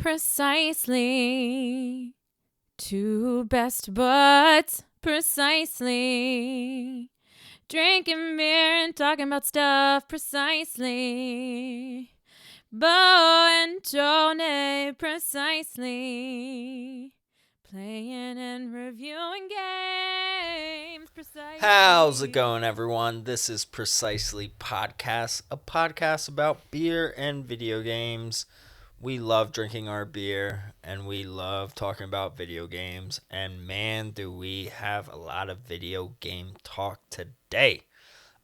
Precisely. Two best buds. Precisely. Drinking beer and talking about stuff. Precisely. Bo and Tony. Precisely. Playing and reviewing games. Precisely. How's it going, everyone? This is Precisely Podcast, a podcast about beer and video games. We love drinking our beer, and we love talking about video games. And man, do we have a lot of video game talk today.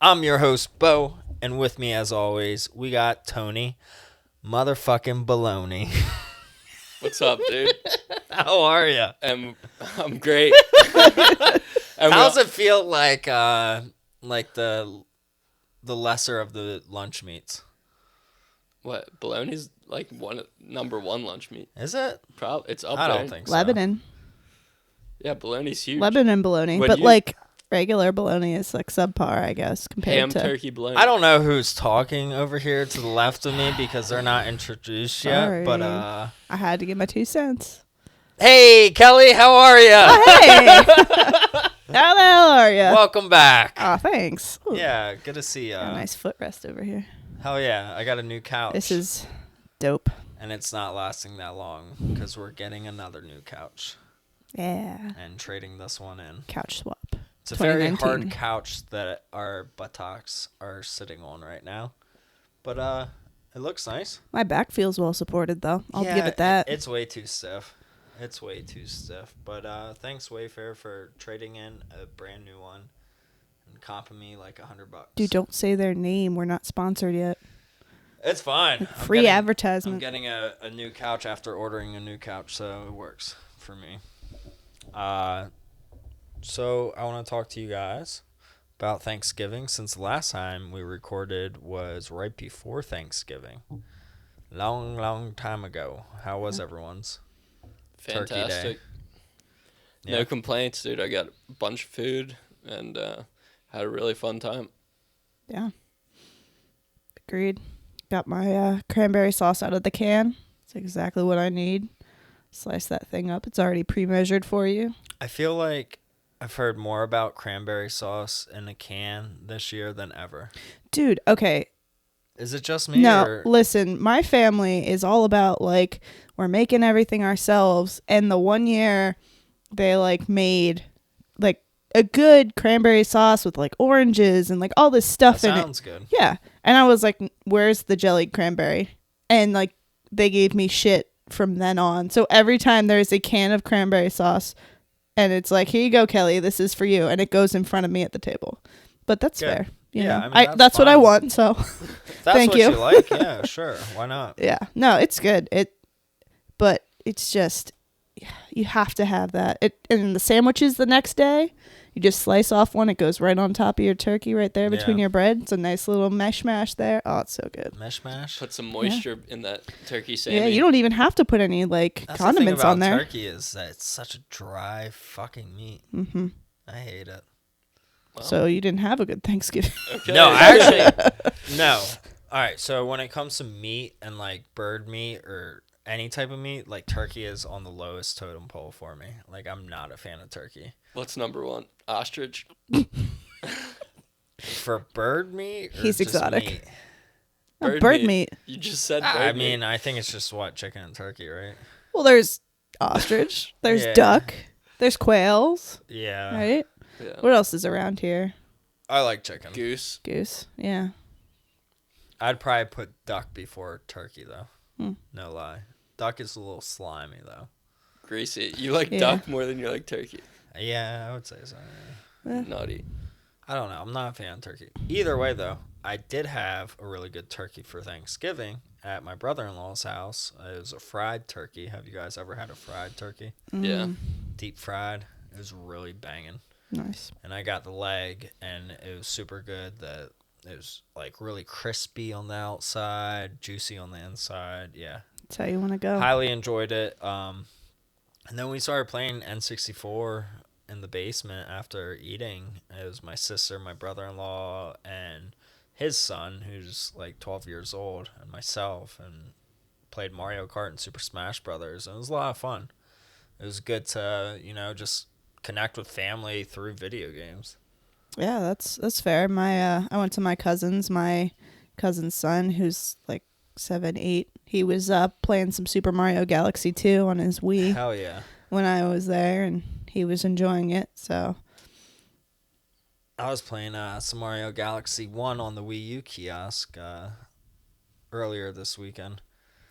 I'm your host, Bo, and with me, as always, we got Tony, motherfucking baloney. What's up, dude? How are you? I'm great. How's it feel like the lesser of the lunch meats? What? Bologna's like number one lunch meat. Is it? Probably. It's up I there. don't think so. Lebanon. Yeah, bologna's huge. Lebanon bologna. When But you- like regular bologna is like subpar, I guess, compared Ham to turkey bologna. I don't know who's talking over here to the left of me because they're not introduced yet. But Sorry. I had to give my 2 cents. hey, Kelly, how are you? Hey! How the hell are you? Welcome back. Oh, thanks. Ooh, Yeah, good to see you. got a nice footrest over here. Hell yeah, I got a new couch. This is dope. and it's not lasting that long because we're getting another new couch Yeah. and trading this one in. Couch swap. It's a very 2019. hard couch that our buttocks are sitting on right now. But it looks nice. My back feels well supported though. I'll Yeah, give it that. It's way too stiff. It's way too stiff. But thanks Wayfair for trading in a brand new one and comping me like $100. Dude, don't say their name. We're not sponsored yet. It's fine. Free I'm advertisement. getting a new couch after ordering a new couch, so it works for me. So I want to talk to you guys about Thanksgiving, since the last time we recorded was right before Thanksgiving. Long time ago. How was everyone's? Turkey Day. Fantastic. Yeah. No complaints, dude. I got a bunch of food and had a really fun time. Yeah. Agreed. Got my cranberry sauce out of the can. It's exactly what I need. Slice that thing up. It's already pre-measured for you. I feel like I've heard more about cranberry sauce in a can this year than ever. Dude, okay. Is it just me? No, Or? listen, my family is all about like we're making everything ourselves, and the one year they like made like a good cranberry sauce with like oranges and like all this stuff That in it. sounds good. Yeah. And I was like, where's the jellied cranberry? And like they gave me shit from then on. So every time there's a can of cranberry sauce and it's like, here you go, Kelly, this is for you, and it goes in front of me at the table. But that's Good. fair. You Yeah, know? I mean, that's what I fine. want, so That's Thank what you. you like? Yeah, sure. Why not? yeah. No, it's good. But it's just you have to have that. And the sandwiches the next day, you just slice off one, it goes right on top of your turkey right there between Yeah. your bread. It's a nice little mash there. Oh, it's so good. Mesh mash? Put some moisture in that turkey sandwich. Yeah, you don't even have to put any like That's condiments the thing on about there. turkey is that it's such a dry fucking meat. Mm-hmm. I hate it. Well, So you didn't have a good Thanksgiving. okay. No, actually, no. All right, so when it comes to meat and like bird meat or any type of meat, like turkey is on the lowest totem pole for me. Like I'm not a fan of turkey. What's number one? Ostrich. For bird meat, or He's just exotic. meat? Bird meat. You just said bird I meat. mean, I think it's just what, chicken and turkey, right? Well, there's ostrich. There's Yeah. duck. There's quails. Yeah, Right? Yeah. What else is around here? I like chicken. Goose. Goose. Yeah. I'd probably put duck before turkey though. Hmm. No lie, duck is a little slimy though. Greasy. You like Yeah. duck more than you like turkey. Yeah, I would say so. yeah. Eh. Naughty. I don't know. I'm not a fan of turkey. Either way, though, I did have a really good turkey for Thanksgiving at my brother-in-law's house. It was a fried turkey. Have you guys ever had a fried turkey? Yeah. Mm, Deep fried. It was really banging. Nice. And I got the leg, and it was super good. It was like really crispy on the outside, juicy on the inside. Yeah, That's how you want to go. highly enjoyed it. And then we started playing N64 in the basement after eating. It was my sister, my brother-in-law, and his son, who's like 12 years old, and myself, and played Mario Kart and Super Smash Brothers. It was a lot of fun. It was good to, just connect with family through video games. Yeah, that's fair. I went to my cousin's son, who's like 7, 8. He was playing some Super Mario Galaxy 2 on his Wii Hell yeah. when I was there, and he was enjoying it. So I was playing some Mario Galaxy 1 on the Wii U kiosk earlier this weekend.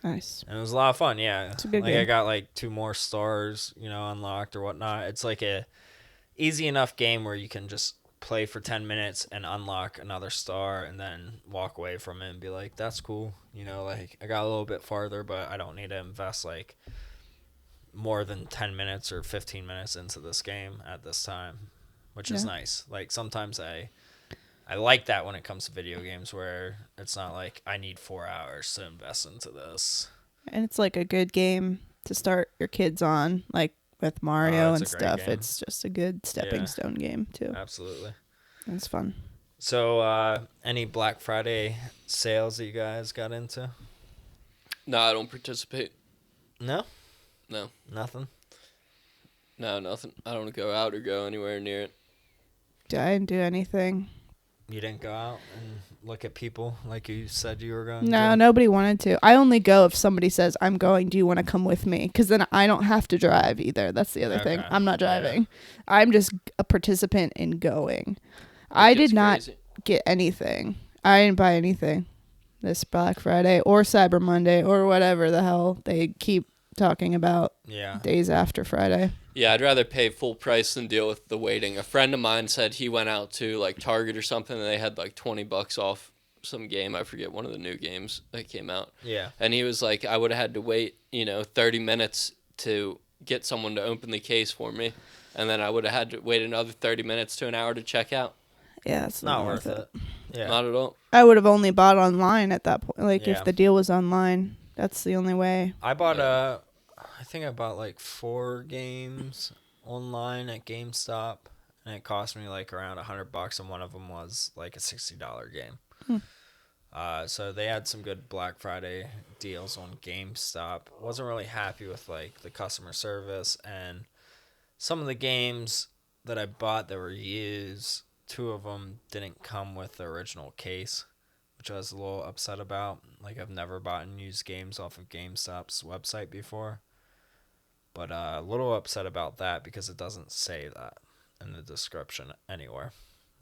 nice. And it was a lot of fun, yeah. It's a good I game. got like 2 more stars, unlocked or whatnot. It's like a easy enough game where you can just play for 10 minutes and unlock another star and then walk away from it and be like, that's cool. Like I got a little bit farther, but I don't need to invest like more than 10 minutes or 15 minutes into this game at this time, which is Yeah. nice. Like sometimes I like that when it comes to video games where it's not like I need 4 hours to invest into this. And it's like a good game to start your kids on, like with Mario it's and a great stuff. game. It's just a good stepping Yeah. stone game too. Absolutely. It's fun. So, any Black Friday sales that you guys got into? No, I don't participate. No? No. Nothing? No, nothing. I don't go out or go anywhere near it. I didn't do anything. You didn't go out and look at people like you said you were going No, to? nobody wanted to. I only go if somebody says, I'm going, do you want to come with me? Because then I don't have to drive either. That's the other thing. Okay. I'm not Yeah. driving. I'm just a participant in going. I It gets did not crazy. get anything. I didn't buy anything this Black Friday or Cyber Monday or whatever the hell they keep talking about Yeah. days after Friday. Yeah, I'd rather pay full price than deal with the waiting. A friend of mine said he went out to like Target or something and they had like $20 off some game. I forget, one of the new games that came out. Yeah. And he was like, I would have had to wait, 30 minutes to get someone to open the case for me. And then I would have had to wait another 30 minutes to an hour to check out. Yeah, it's Not worth it. Yeah. Not at all. I would have only bought online at that point. Like Yeah. if the deal was online, that's the only way. I bought I think I bought like 4 games online at GameStop, and it cost me like around $100, and one of them was like a $60 game. So they had some good Black Friday deals on GameStop. Wasn't really happy with like the customer service, and some of the games that I bought that were used, 2 of them didn't come with the original case, which I was a little upset about. Like I've never bought used games off of GameStop's website before. But a little upset about that because it doesn't say that in the description anywhere.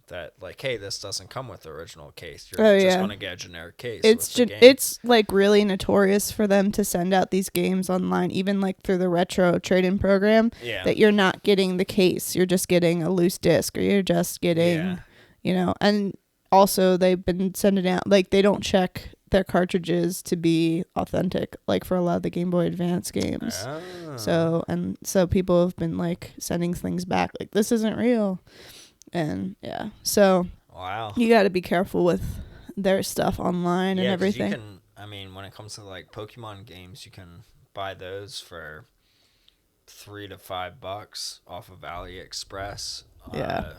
That like, hey, this doesn't come with the original case. You're Oh, just yeah. going to get a generic case. It's with the game. it's like really notorious for them to send out these games online, even like through the retro trade-in program, Yeah. that you're not getting the case. You're just getting a loose disc, or you're just getting, Yeah. and also they've been sending out, like they don't check their cartridges to be authentic, like for a lot of the Game Boy Advance games. Oh. So people have been like sending things back, like this isn't real. And yeah, so Wow. you got to be careful with their stuff online and 'cause everything. You can, I mean, when it comes to like Pokemon games, you can buy those for $3 to $5 off of AliExpress. Yeah.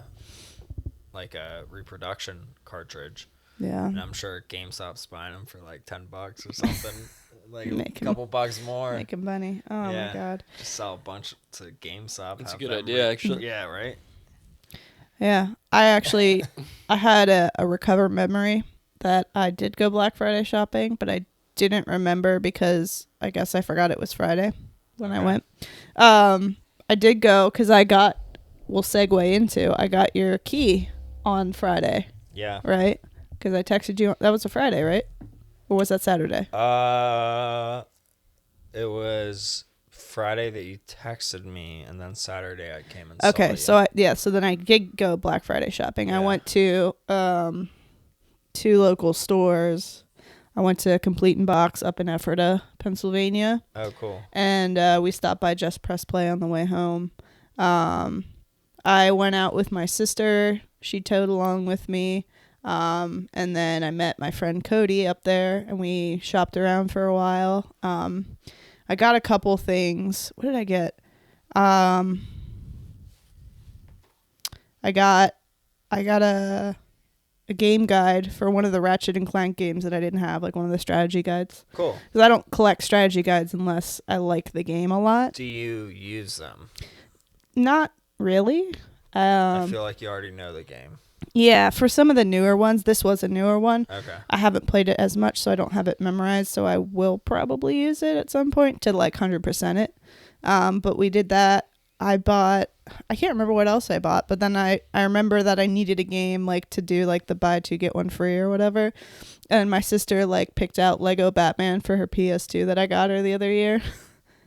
Like a reproduction cartridge. Yeah. And I'm sure GameStop's buying them for like $10 or something. Like Make a couple bucks more. Making money. Oh Yeah. my god. Just sell a bunch to GameStop. That's a have good them idea, actually. Yeah, right? Yeah. I had a recover memory that I did go Black Friday shopping, but I didn't remember because I guess I forgot it was Friday when I Okay. went. I did go because we'll segue into, I got your key on Friday, Yeah. right? Because I texted you. That was a Friday, right? Or was that Saturday? It was Friday that you texted me, and then Saturday I came and saw Okay, you. so then I did go Black Friday shopping. I Yeah. went to 2 local stores. I went to Complete in Box up in Ephrata, Pennsylvania, Oh, cool. and we stopped by Just Press Play on the way home. I went out with my sister. She towed along with me. And then I met my friend Cody up there, and we shopped around for a while. I got a couple things. What did I get? I got a. a game guide for one of the Ratchet and Clank games that I didn't have, like one of the strategy guides. Cool. Because I don't collect strategy guides unless I like the game a lot. Do you use them? Not really. I feel like you already know the game. Yeah, for some of the newer ones, this was a newer one. Okay. I haven't played it as much, so I don't have it memorized. So I will probably use it at some point to like 100% it. But we did that. I can't remember what else I bought, but then I remember that I needed a game like to do like the buy two get one free or whatever. And my sister like picked out Lego Batman for her PS2 that I got her the other year.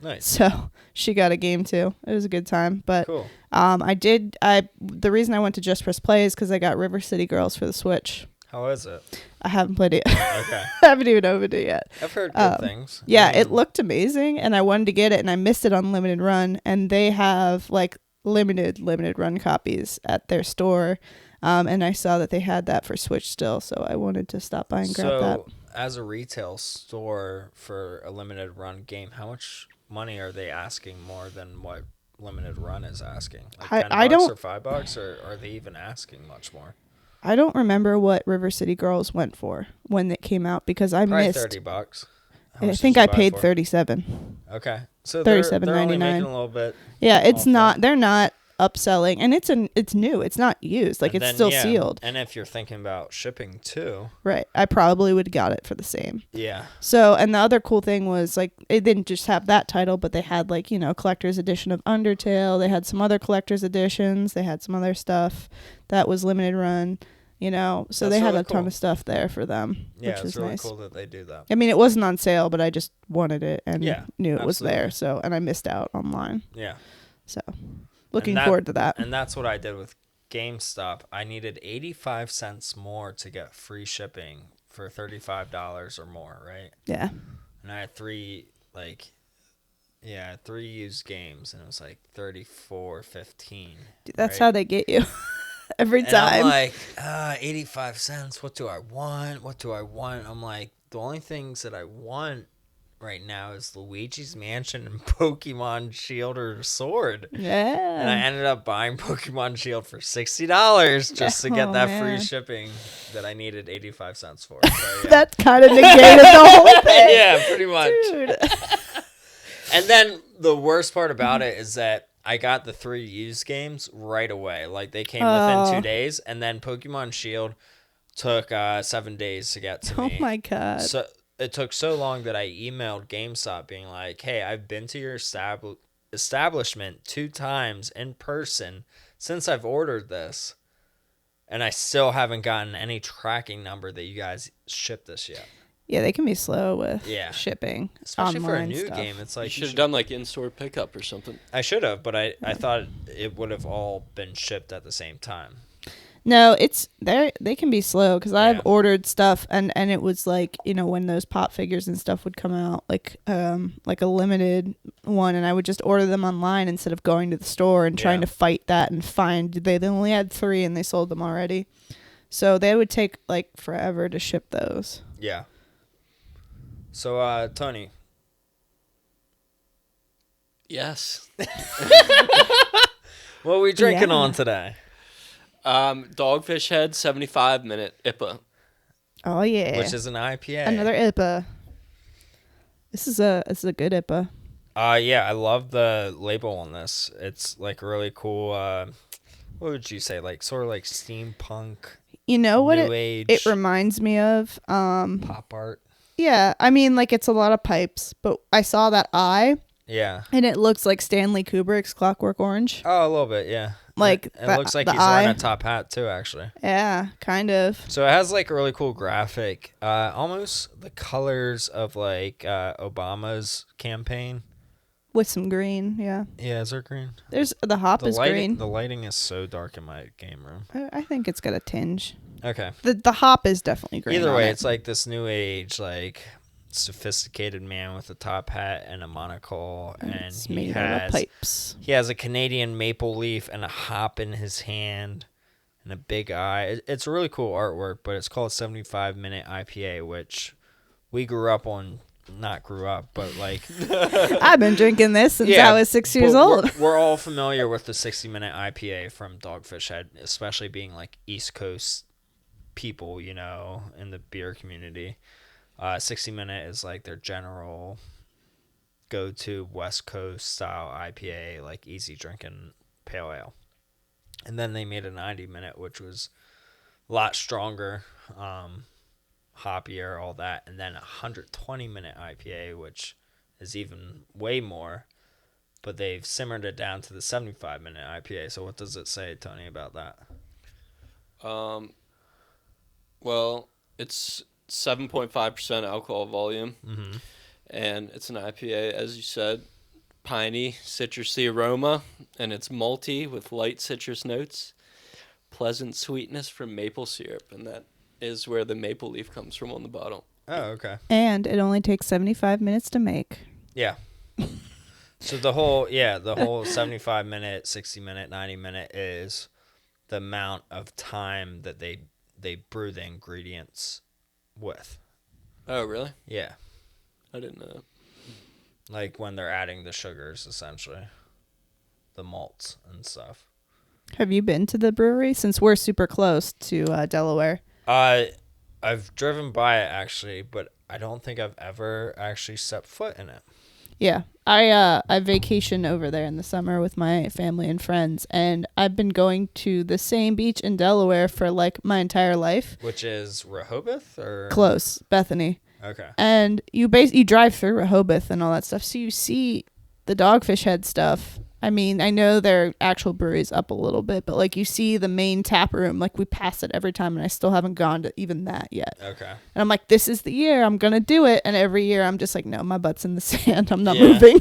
Nice. So she got a game too. It was a good time. But Cool. the reason I went to Just Press Play is because I got River City Girls for the Switch. How is it? I haven't played it yet. Okay. I haven't even opened it yet. I've heard good things. Yeah, it looked amazing, and I wanted to get it, and I missed it on limited run, and they have like limited run copies at their store, and I saw that they had that for Switch still, so I wanted to stop by and grab that. So, as a retail store for a limited run game, how much money are they asking more than what limited run is asking? Like I $10 don't- or $5, or are they even asking much more? I don't remember what River City Girls went for when it came out because I Probably missed. $30. How I much think did you I buy paid for? 37. Okay, so they're only $37.99. making a little bit. Yeah, it's off not. that. They're not upselling, and it's new. It's not used. Like And it's then, still yeah, sealed. And if you're thinking about shipping too, Right. I probably would have got it for the same. yeah, So, and the other cool thing was like it didn't just have that title, but they had like, collector's edition of Undertale. They had some other collector's editions. They had some other stuff that was limited run, so That's they had really a ton cool. of stuff there for them, yeah, which it's was really nice. cool that they do that. I mean, it wasn't on sale, but I just wanted it and Yeah, knew it was there. absolutely. So, and I missed out online. Yeah. So, looking that- forward to that. And that's what I did with GameStop. I needed 85 cents more to get free shipping for $35 or more, right? Yeah. And I had three used games, and it was like $34.15. Dude, that's right? how they get you every And time. I'm like, 85 cents. What do I want? I'm like, the only things that I want right now is Luigi's Mansion and Pokemon Shield or Sword. And I yeah. ended up buying Pokemon Shield for $60 just to get Oh, that man. free shipping that I needed 85 cents for. So, yeah. That kind of negated the whole thing. Yeah, pretty much. Dude. And then the worst part about it is that I got the 3 used games right away. Like they came within 2 days, and then Pokemon Shield took 7 days to get to Oh me. my God. So it took so long that I emailed GameStop being like, "Hey, I've been to your establishment 2 times in person since I've ordered this, and I still haven't gotten any tracking number that you guys shipped this yet." Yeah, they can be slow with Yeah. shipping. Especially for a online new stuff. game, it's You like should have done like in-store pickup or something. I should have, but I thought it would have all been shipped at the same time. No, they can be slow because I've Yeah. ordered stuff and it was like when those pop figures and stuff would come out like a limited one, and I would just order them online instead of going to the store and trying Yeah. to fight that and find they only had 3 and they sold them already, so they would take like forever to ship those. Yeah. So, Tony, Yes. what are we drinking Yeah. on today? Dogfish Head 75-minute IPA. Oh yeah, Which is an IPA. another IPA. This is a good IPA. Yeah, I love the label on this. It's like really cool. What would you say? Like sort of like steampunk, You know what new it age reminds me of? pop art. Yeah, I mean, like it's a lot of pipes, but I saw that eye, Yeah. and it looks like Stanley Kubrick's Clockwork Orange. Oh, a little bit, yeah. Like, it looks like the he's wearing eye. a top hat too, actually. Yeah, kind of. So it has like a really cool graphic, almost the colors of like Obama's campaign. With some green, yeah. Yeah, is there green? There's the hop is green. The lighting is so dark in my game room. I think it's got a tinge. Okay. The hop is definitely green. Either on way, it. it's like this new age, like sophisticated man with a top hat and a monocle, and it's he made out of has pipes. he has a Canadian maple leaf and a hop in his hand and a big eye. It's really cool artwork, but it's called 75-minute IPA, which we not grew up, but like I've been drinking this since Yeah, I was 6 years but old. We're all familiar with the 60-minute IPA from Dogfish Head, especially being like East Coast people, you know, in the beer community. 60 Minute is like their general go-to West Coast style IPA, like easy drinking pale ale. And then they made a 90 Minute, which was a lot stronger, hoppier, all that. And then a 120 Minute IPA, which is even way more, but they've simmered it down to the 75 Minute IPA. So what does it say, Tony, about that? Well, it's 7.5% alcohol volume, Mm-hmm. and it's an IPA, as you said, piney, citrusy aroma, and it's malty with light citrus notes, pleasant sweetness from maple syrup, and that is where the maple leaf comes from on the bottle. Oh, okay. And it only takes 75 minutes to make. Yeah. So the whole 75 minute, 60 minute, 90 minute is the amount of time that they brew the ingredients with. Oh, really? Yeah. I didn't know. Like when they're adding the sugars, essentially. The malts and stuff. Have you been to the brewery? Since we're super close to Delaware. I've driven by it actually, but I don't think I've ever actually stepped foot in it. Yeah, I vacation over there in the summer with my family and friends, and I've been going to the same beach in Delaware for like my entire life. Which is Rehoboth or Close, Bethany. Okay. And you drive through Rehoboth and all that stuff, so you see the Dogfish Head stuff. I mean, I know their actual brewery's up a little bit, but like you see the main tap room, like we pass it every time, and I still haven't gone to even that yet. Okay. And I'm like, this is the year I'm gonna do it, and every year I'm just like, no, my butt's in the sand. I'm not Yeah. moving.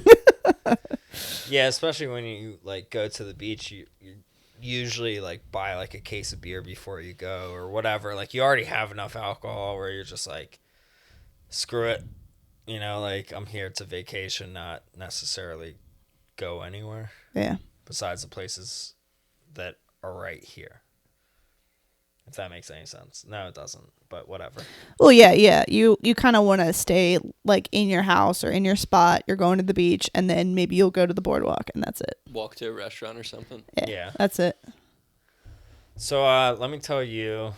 Yeah, especially when you like go to the beach, you usually like buy like a case of beer before you go or whatever. Like you already have enough alcohol where you're just like, screw it, you know, like I'm here to vacation, not necessarily go anywhere Yeah. besides the places that are right here. If that makes any sense. No, it doesn't, but whatever. Well, yeah. You kind of want to stay like in your house or in your spot. You're going to the beach, and then maybe you'll go to the boardwalk, and that's it. Walk to a restaurant or something. Yeah. That's it. So let me tell you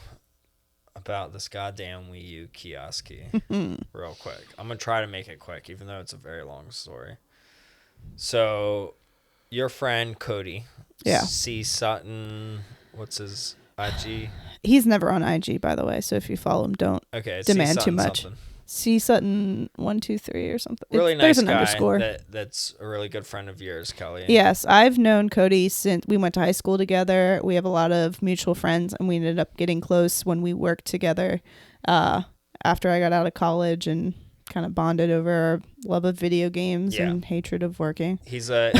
about this goddamn Wii U kiosk key real quick. I'm going to try to make it quick, even though it's a very long story. So your friend Cody, Yeah. C. Sutton, what's his IG? He's never on IG, by the way. So if you follow him, don't Okay, demand C. too Sutton much. something. C Sutton 123 or something. Really nice There's an guy. underscore. That's a really good friend of yours, Kelly. Yes, I've known Cody since we went to high school together. We have a lot of mutual friends, and we ended up getting close when we worked together after I got out of college, and kind of bonded over our love of video games and hatred of working. He's a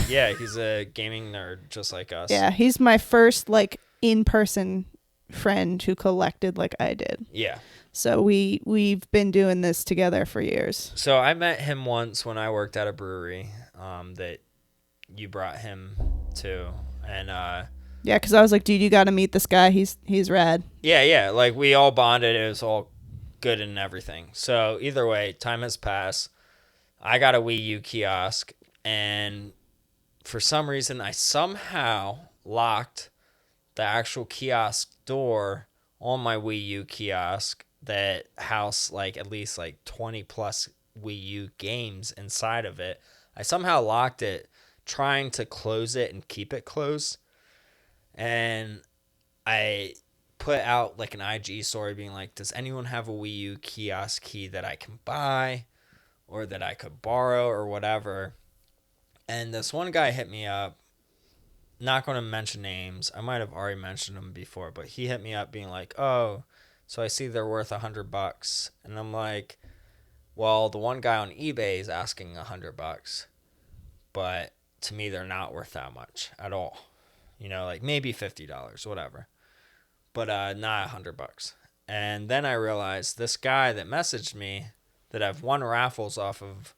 gaming nerd just like us. Yeah, he's my first like in-person friend who collected like I did. Yeah. So we've been doing this together for years. So I met him once when I worked at a brewery that you brought him to, and yeah, because I was like, dude, you got to meet this guy. He's rad. yeah, like we all bonded. It was all good and everything. So either way, time has passed. I got a Wii U kiosk, and for some reason, I somehow locked the actual kiosk door on my Wii U kiosk that house like at least like 20 plus Wii U games inside of it. I somehow locked it, trying to close it and keep it closed. And I put out like an IG story being like, does anyone have a Wii U kiosk key that I can buy or that I could borrow or whatever? And this one guy hit me up. Not going to mention names. I might have already mentioned them before, but he hit me up being like, oh, so I see they're worth $100. And I'm like, well, the one guy on eBay is asking $100, but to me, they're not worth that much at all. You know, like maybe $50, whatever. But not $100. And then I realized this guy that messaged me that I've won raffles off of,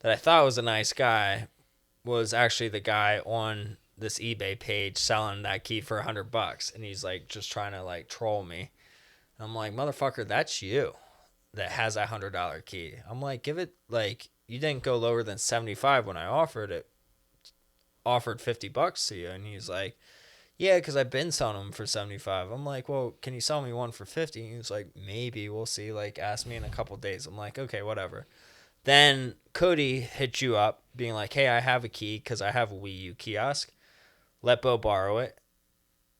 that I thought was a nice guy, was actually the guy on this eBay page selling that key for $100, and he's like just trying to like troll me. And I'm like, motherfucker, that's you that has a $100 key. I'm like, give it, like, you didn't go lower than 75 when I offered $50 to you. And he's like, yeah, because I've been selling them for 75. I'm like, well, can you sell me one for 50? He was like, maybe, we'll see. Like, ask me in a couple days. I'm like, okay, whatever. Then Cody hit you up being like, hey, I have a key because I have a Wii U kiosk. Let Bo borrow it.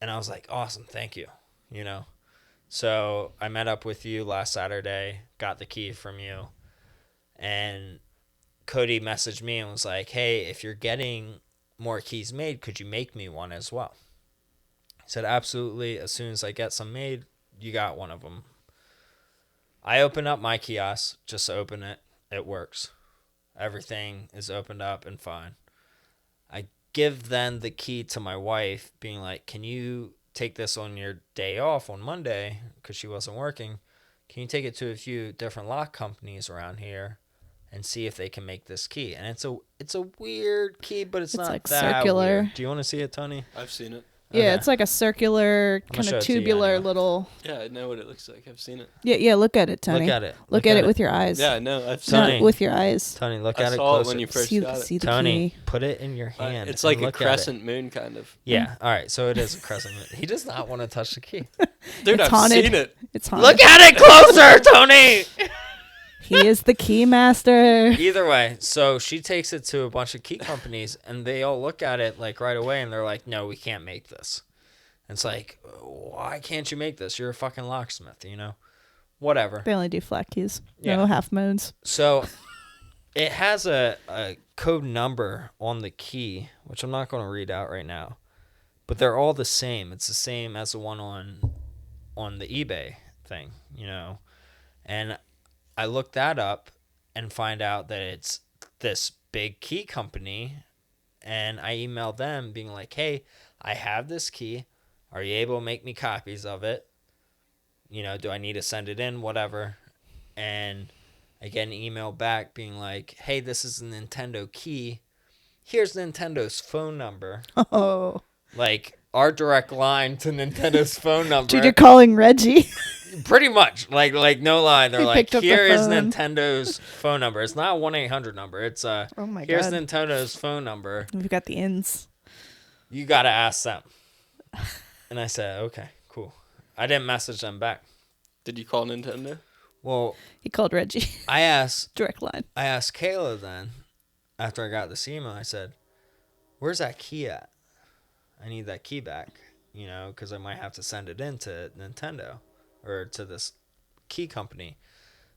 And I was like, awesome, thank you. You know? So I met up with you last Saturday, got the key from you. And Cody messaged me and was like, hey, if you're getting more keys made, could you make me one as well? I said, absolutely. As soon as I get some made, you got one of them. I open up my kiosk, just open it. It works. Everything is opened up and fine. I give then the key to my wife, being like, can you take this on your day off on Monday, because she wasn't working? Can you take it to a few different lock companies around here and see if they can make this key? And it's a weird key, but it's not like that circular. weird. Do you want to see it, Tony? I've seen it. Yeah, Okay. it's like a circular, I'm gonna kind show of it to you tubular anyway. little. Yeah, I know what it looks like. I've seen it. Yeah, look at it, Tony. Look at it. Look at it with your eyes. Yeah, I know. I've seen Tony. it. Not with your eyes. Tony, look I at it saw closer. it when you first See, got it. see the Tony, key. put it in your hand. It's and like a look at it. crescent moon, kind of. Yeah. All right. So it is a crescent moon. He does not want to touch the key. Dude, It's I've haunted. seen it. It's haunted. Look at it closer, Tony. He is the key master. Either way, so she takes it to a bunch of key companies, and they all look at it like right away, and they're like, "No, we can't make this." And it's like, why can't you make this? You're a fucking locksmith, you know? Whatever. They only do flat keys. Yeah. No half moons. So it has a code number on the key, which I'm not going to read out right now, but they're all the same. It's the same as the one on the eBay thing, you know? And I looked that up and find out that it's this big key company, and I emailed them being like, hey, I have this key. Are you able to make me copies of it? You know, do I need to send it in? Whatever. And I get an email back being like, hey, this is a Nintendo key. Here's Nintendo's phone number. Oh. Like, our direct line to Nintendo's phone number. Dude, you're calling Reggie. Pretty much. Like no lie. They're He like, picked up the here is phone. Nintendo's phone number. It's not a 1-800 number. It's Oh my here's God. Nintendo's phone number. We've got the ins. You got to ask them. And I said, okay, cool. I didn't message them back. Did you call Nintendo? Well, He called Reggie. I asked Direct line. Kayla then, after I got this email, I said, where's that key at? I need that key back, you know, because I might have to send it in to Nintendo or to this key company.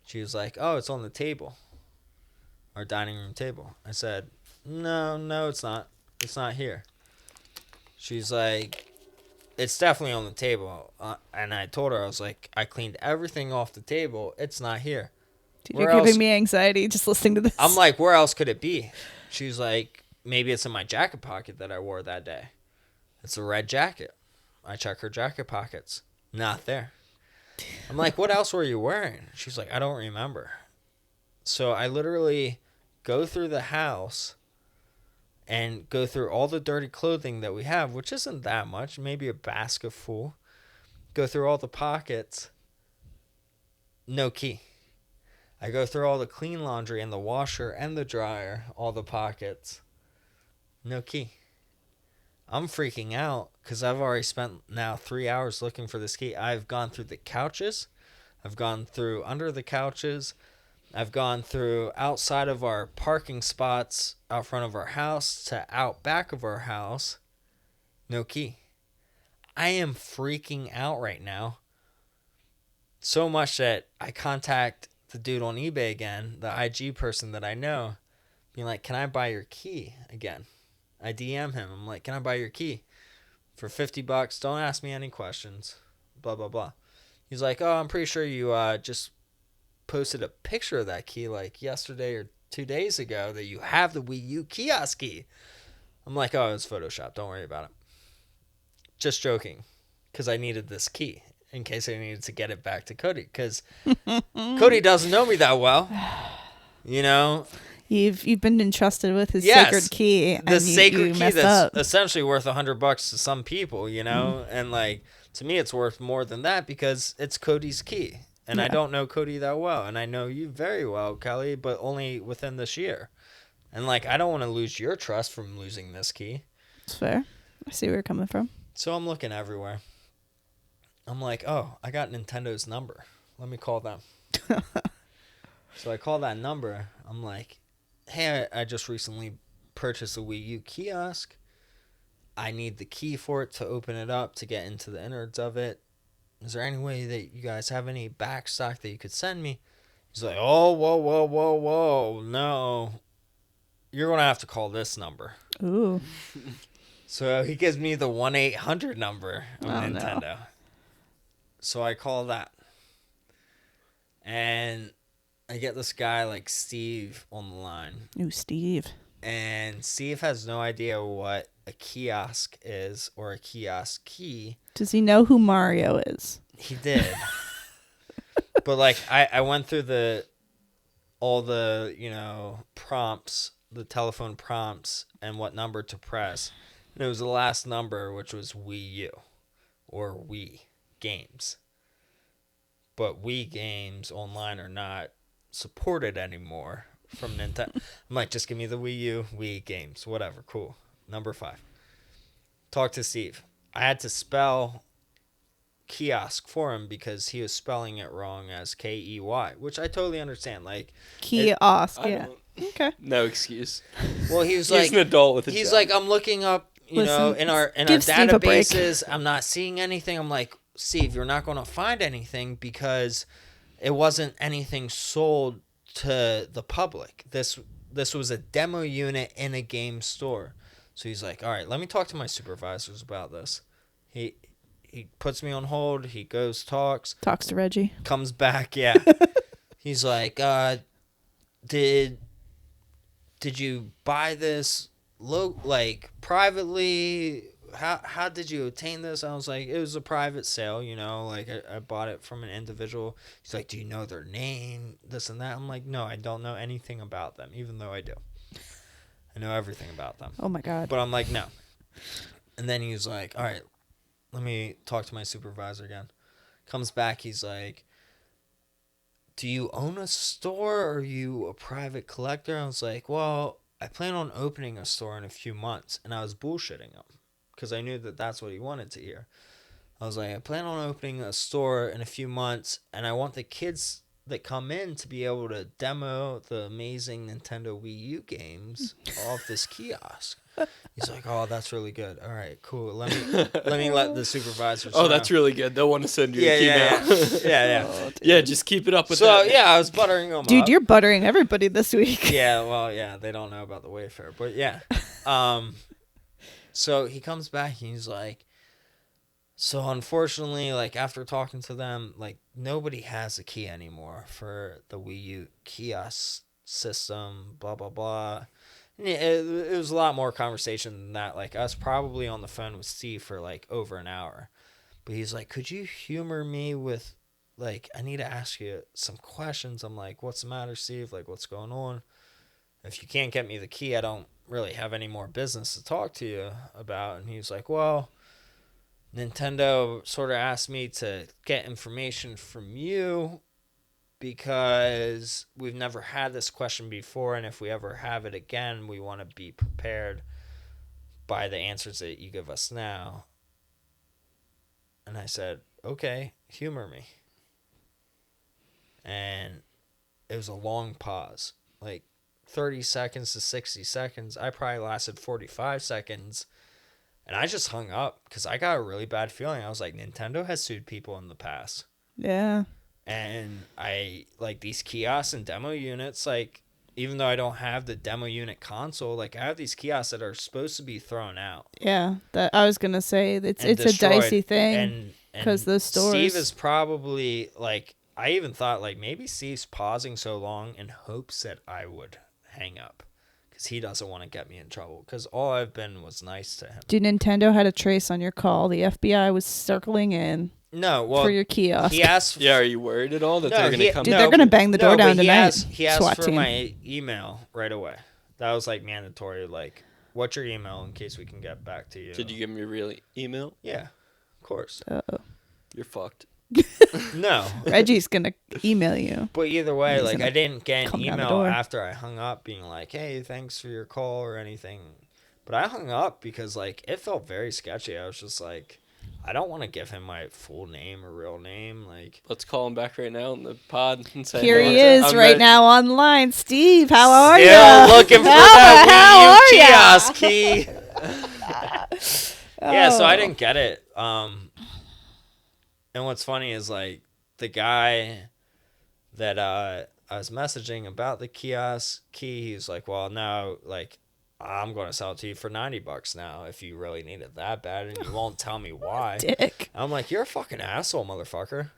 She was like, oh, it's on the table, our dining room table. I said, no, it's not. It's not here. She's like, it's definitely on the table. And I told her, I was like, I cleaned everything off the table. It's not here. Dude, Where you're giving else- me anxiety just listening to this. I'm like, where else could it be? She's like, maybe it's in my jacket pocket that I wore that day. It's a red jacket. I check her jacket pockets. Not there. I'm like, what else were you wearing? She's like, I don't remember. So I literally go through the house and go through all the dirty clothing that we have, which isn't that much, maybe a basket full. Go through all the pockets. No key. I go through all the clean laundry and the washer and the dryer, all the pockets. No key. I'm freaking out because I've already spent now 3 hours looking for this key. I've gone through the couches. I've gone through under the couches. I've gone through outside of our parking spots out front of our house to out back of our house. No key. I am freaking out right now. So much that I contact the dude on eBay again, the IG person that I know, being like, can I buy your key again? I DM him. I'm like, can I buy your key for $50? Don't ask me any questions. Blah, blah, blah. He's like, oh, I'm pretty sure you just posted a picture of that key like yesterday or 2 days ago that you have the Wii U kiosk key. I'm like, oh, it's Photoshop. Don't worry about it. Just joking. Because I needed this key in case I needed to get it back to Cody. Because Cody doesn't know me that well. You know? You've been entrusted with his Yes, sacred key. The and sacred you key messed that's up. essentially worth $100 to some people, you know? And like, to me, it's worth more than that because it's Cody's key. And I Yeah. don't know Cody that well. And I know you very well, Kelly, but only within this year. And like, I don't want to lose your trust from losing this key. It's fair. I see where you're coming from. So I'm looking everywhere. I'm like, oh, I got Nintendo's number. Let me call them. So I call that number. I'm like, hey, I just recently purchased a Wii U kiosk. I need the key for it to open it up to get into the innards of it. Is there any way that you guys have any back stock that you could send me? He's like, oh, whoa. No. You're going to have to call this number. Ooh. So he gives me the 1-800 number of Oh, Nintendo. no. So I call that. And I get this guy like Steve on the line. Ooh, Steve. And Steve has no idea what a kiosk is or a kiosk key. Does he know who Mario is? He did. But like I went through all the prompts, the telephone prompts and what number to press. And it was the last number, which was Wii U or Wii games. But Wii games online are not supported anymore from Nintendo. I'm like, just give me the Wii U, Wii games, whatever, cool. Number 5. Talk to Steve. I had to spell kiosk for him because he was spelling it wrong as Key, which I totally understand. Like Kiosk. I Yeah. don't- Okay. No excuse. well, he was He's like an adult with a he's job. like, I'm looking up, Listen, in our give Steve a break. databases, I'm not seeing anything. I'm like, Steve, you're not going to find anything because it wasn't anything sold to the public. This was a demo unit in a game store. So he's like, all right, let me talk to my supervisors about this. He puts me on hold. He goes, talks, Talks to Reggie. comes back. Yeah. He's like, did you buy this privately? How did you obtain this? I was like, it was a private sale, like I bought it from an individual. He's like, do you know their name, this and that? I'm like, no, I don't know anything about them, even though I do. I know everything about them. Oh my God. But I'm like, no. And then he's like, all right, let me talk to my supervisor again. Comes back, he's like, do you own a store or are you a private collector? I was like, well, I plan on opening a store in a few months. And I was bullshitting him because I knew that that's what he wanted to hear. I was like, I plan on opening a store in a few months and I want the kids that come in to be able to demo the amazing Nintendo Wii U games off this kiosk. He's like, oh, that's really good. All right, cool. Let me let the supervisors Oh, know. that's really good. They'll want to send you Yeah, a key yeah, now. yeah. Oh, dude. Yeah, just keep it up with So that. yeah, I was buttering them Dude, up. you're buttering everybody this week. Yeah, well, yeah, they don't know about the Wayfair, but yeah. So he comes back and he's like, so unfortunately, like after talking to them, like nobody has a key anymore for the Wii U kiosk system, blah, blah, blah. And it was a lot more conversation than that. Like I was probably on the phone with Steve for like over an hour. But he's like, could you humor me with, like, I need to ask you some questions. I'm like, what's the matter, Steve? Like, what's going on? If you can't get me the key, I don't really have any more business to talk to you about. And he was like, well, Nintendo sort of asked me to get information from you because we've never had this question before. And if we ever have it again, we want to be prepared by the answers that you give us now. And I said, okay, humor me. And it was a long pause, like 30 seconds to 60 seconds. I probably lasted 45 seconds. And I just hung up because I got a really bad feeling. I was like, Nintendo has sued people in the past. Yeah. And I, like, these kiosks and demo units, like, even though I don't have the demo unit console, like, I have these kiosks that are supposed to be thrown out. Yeah. That I was gonna say it's and a destroyed. dicey thing. And 'Cause those stores- Steve is probably, like, I even thought, like, maybe Steve's pausing so long in hopes that I would hang up. Because he doesn't want to get me in trouble. Because all I've been was nice to him. Dude, Nintendo had a trace on your call. The FBI was circling in No, well, for your kiosk. he asked. Yeah, are you worried at all that No, they're going he- to come Dude, no, they're gonna bang the door down but tonight. He asked SWAT for team. my email right away. That was like mandatory. Like, what's your email in case we can get back to you? Did you give him your real email? Yeah, of course. Uh-oh. You're fucked. No, Reggie's gonna email you. but either way, He's like gonna I didn't get an come down the email door. after I hung up being like, "Hey, thanks for your call" or anything. But I hung up because like it felt very sketchy. I was just like, I don't want to give him my full name or real name. Like, Let's call him back right now in the pod and say, Here hey, he what's up? is I'm right ready. now online. Steve, how are you? still looking for that How Wii U are ya? kiosk key. Yeah, so I Oh. didn't get it. And what's funny is like the guy that I was messaging about the kiosk key, he's like, well, no, like I'm going to sell it to you for $90 now if you really need it that bad, and you won't tell me why. Dick. I'm like, you're a fucking asshole, motherfucker.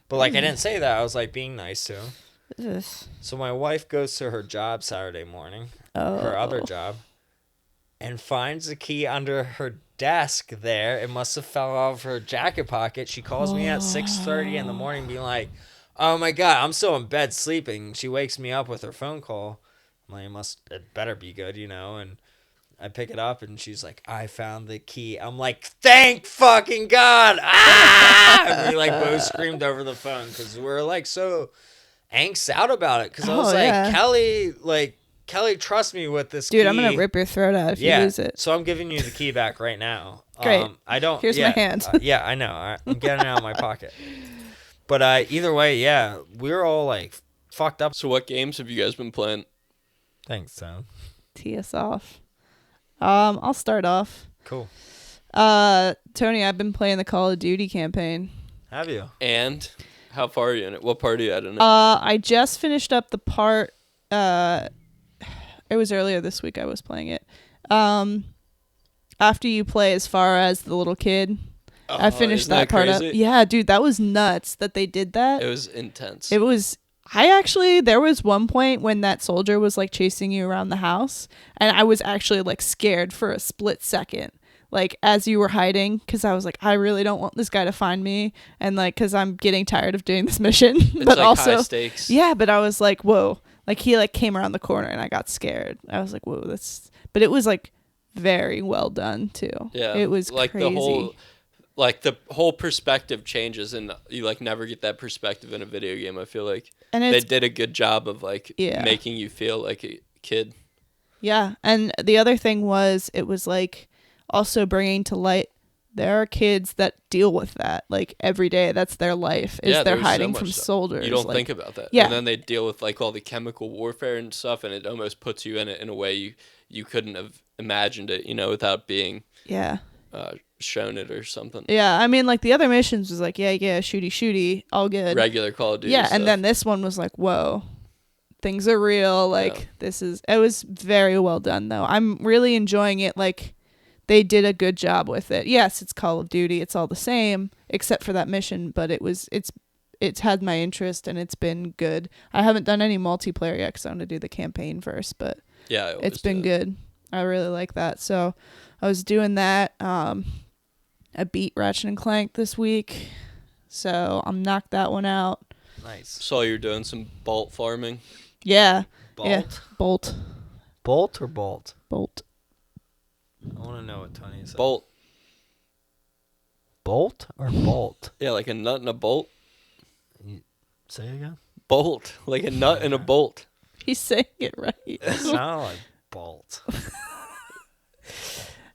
But like I didn't say that. I was like being nice to him. Ugh. So my wife goes to her job Saturday morning, Oh. her other job, and finds the key under her desk there. It must have fell out of her jacket pocket. She calls me at 6:30 in the morning being like, oh my God, I'm still in bed sleeping. She wakes me up with her phone call. I'm like, it better be good, you know? And I pick it up and she's like, I found the key. I'm like, thank fucking God. Ah! And we like both screamed over the phone because we're like so angst out about it. Because I was Oh, like, yeah. Kelly, trust me with this Dude, key. I'm going to rip your throat out if you lose it. So I'm giving you the key back right now. Great. I don't. Here's my hand. Yeah, I know. I'm getting it out of my pocket. But either way, yeah, we're all like fucked up. So what games have you guys been playing? Thanks, Sam. Tee us off. I'll start off. Cool. Tony, I've been playing the Call of Duty campaign. Have you? And how far are you in it? What part are you at in it? I just finished up the part. It was earlier this week I was playing it. After you play as far as the little kid, I finished isn't that part up. crazy? Yeah, dude, that was nuts that they did that. It was intense. It was. There was one point when that soldier was like chasing you around the house, and I was actually like scared for a split second, like as you were hiding, because I was like, I really don't want this guy to find me, and like, because I'm getting tired of doing this mission, it's but like also, high stakes. yeah, but I was like, whoa, like he like came around the corner and I got scared. I was like, whoa, but it was like very well done too. Yeah, it was like crazy. the whole perspective changes, and you like never get that perspective in a video game. I feel like And they it's did a good job of like Yeah. making you feel like a kid. Yeah, and the other thing was it was like also bringing to light there are kids that deal with that like every day. That's their life. Is Yeah, they're there's so hiding much from stuff. soldiers. You don't like, think about that. Yeah. And then they deal with like all the chemical warfare and stuff, and it almost puts you in it in a way you couldn't have imagined it, without being Yeah. shown it or something. Yeah, I mean like the other missions was like yeah, shooty, all good. Regular Call of Duty. Yeah, stuff. and then this one was like, whoa, things are real. Like it was very well done though. I'm really enjoying it. Like they did a good job with it. Yes, it's Call of Duty. It's all the same except for that mission, but it's had my interest and it's been good. I haven't done any multiplayer yet because I want to do the campaign first, but yeah, I always it's been do that. good. I really like that. So I was doing that. I beat Ratchet and Clank this week, so I'm knocked that one out. Nice. Saw you're doing some bolt farming. Yeah. Bolt? Yeah. Bolt. Bolt or bolt? Bolt. I want to know what Tony said. Bolt. Bolt or bolt? Yeah, like a nut and a bolt. Say it again. Bolt. Like a nut and a bolt. He's saying it right. It sounded like bolt.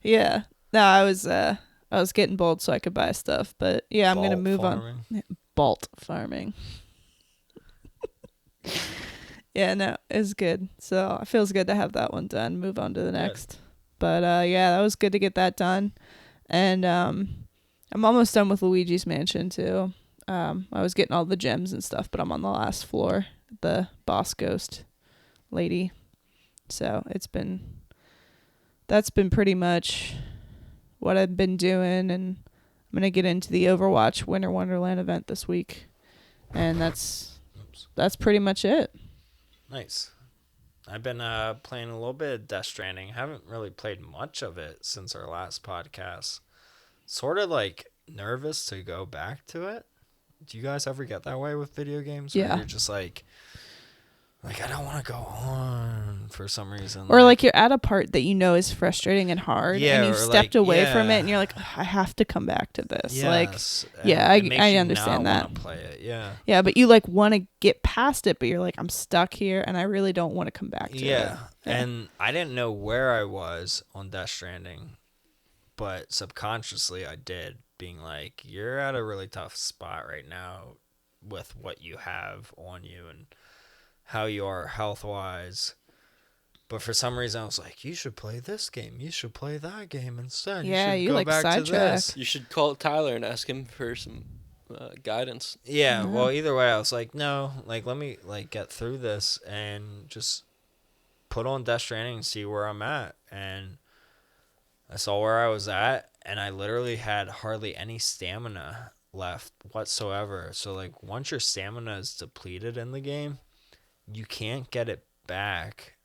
Yeah. No, I was getting bold so I could buy stuff, but yeah, I'm gonna Bolt move farming. on. Bolt farming. Yeah, no, it's good. So it feels good to have that one done. Move on to the next. But yeah, that was good to get that done. And I'm almost done with Luigi's Mansion too. I was getting all the gems and stuff, but I'm on the last floor, the boss ghost lady. So that's been pretty much what I've been doing, and I'm gonna get into the Overwatch Winter Wonderland event this week, and that's pretty much it. Nice. I've been playing a little bit of Death Stranding. Haven't really played much of it since our last podcast. Sort of like nervous to go back to it. Do you guys ever get that way with video games? Where Yeah. you're just like, like I don't want to go on for some reason. Or like you're at a part that you know is frustrating and hard, Yeah, and you've or, stepped like, away from yeah. it, and you're like, "Ugh, I have to come back to this. Like, yes, yeah, and it makes I you understand not that. wanna play it. Yeah. Yeah, but you like want to get past it, but you're like, I'm stuck here, and I really don't want to come back to it. Yeah. Yeah. And I didn't know where I was on Death Stranding, but subconsciously I did, being like, you're at a really tough spot right now with what you have on you and how you are health wise. But for some reason I was like, you should play this game. You should play that game instead. Yeah, you should you, go like, back to sidetracked. this. You should call Tyler and ask him for some guidance. Yeah, Yeah. well, either way, I was like, no, like, let me, like, get through this and just put on Death Stranding and see where I'm at. And I saw where I was at, and I literally had hardly any stamina left whatsoever. So, like, once your stamina is depleted in the game, you can't get it back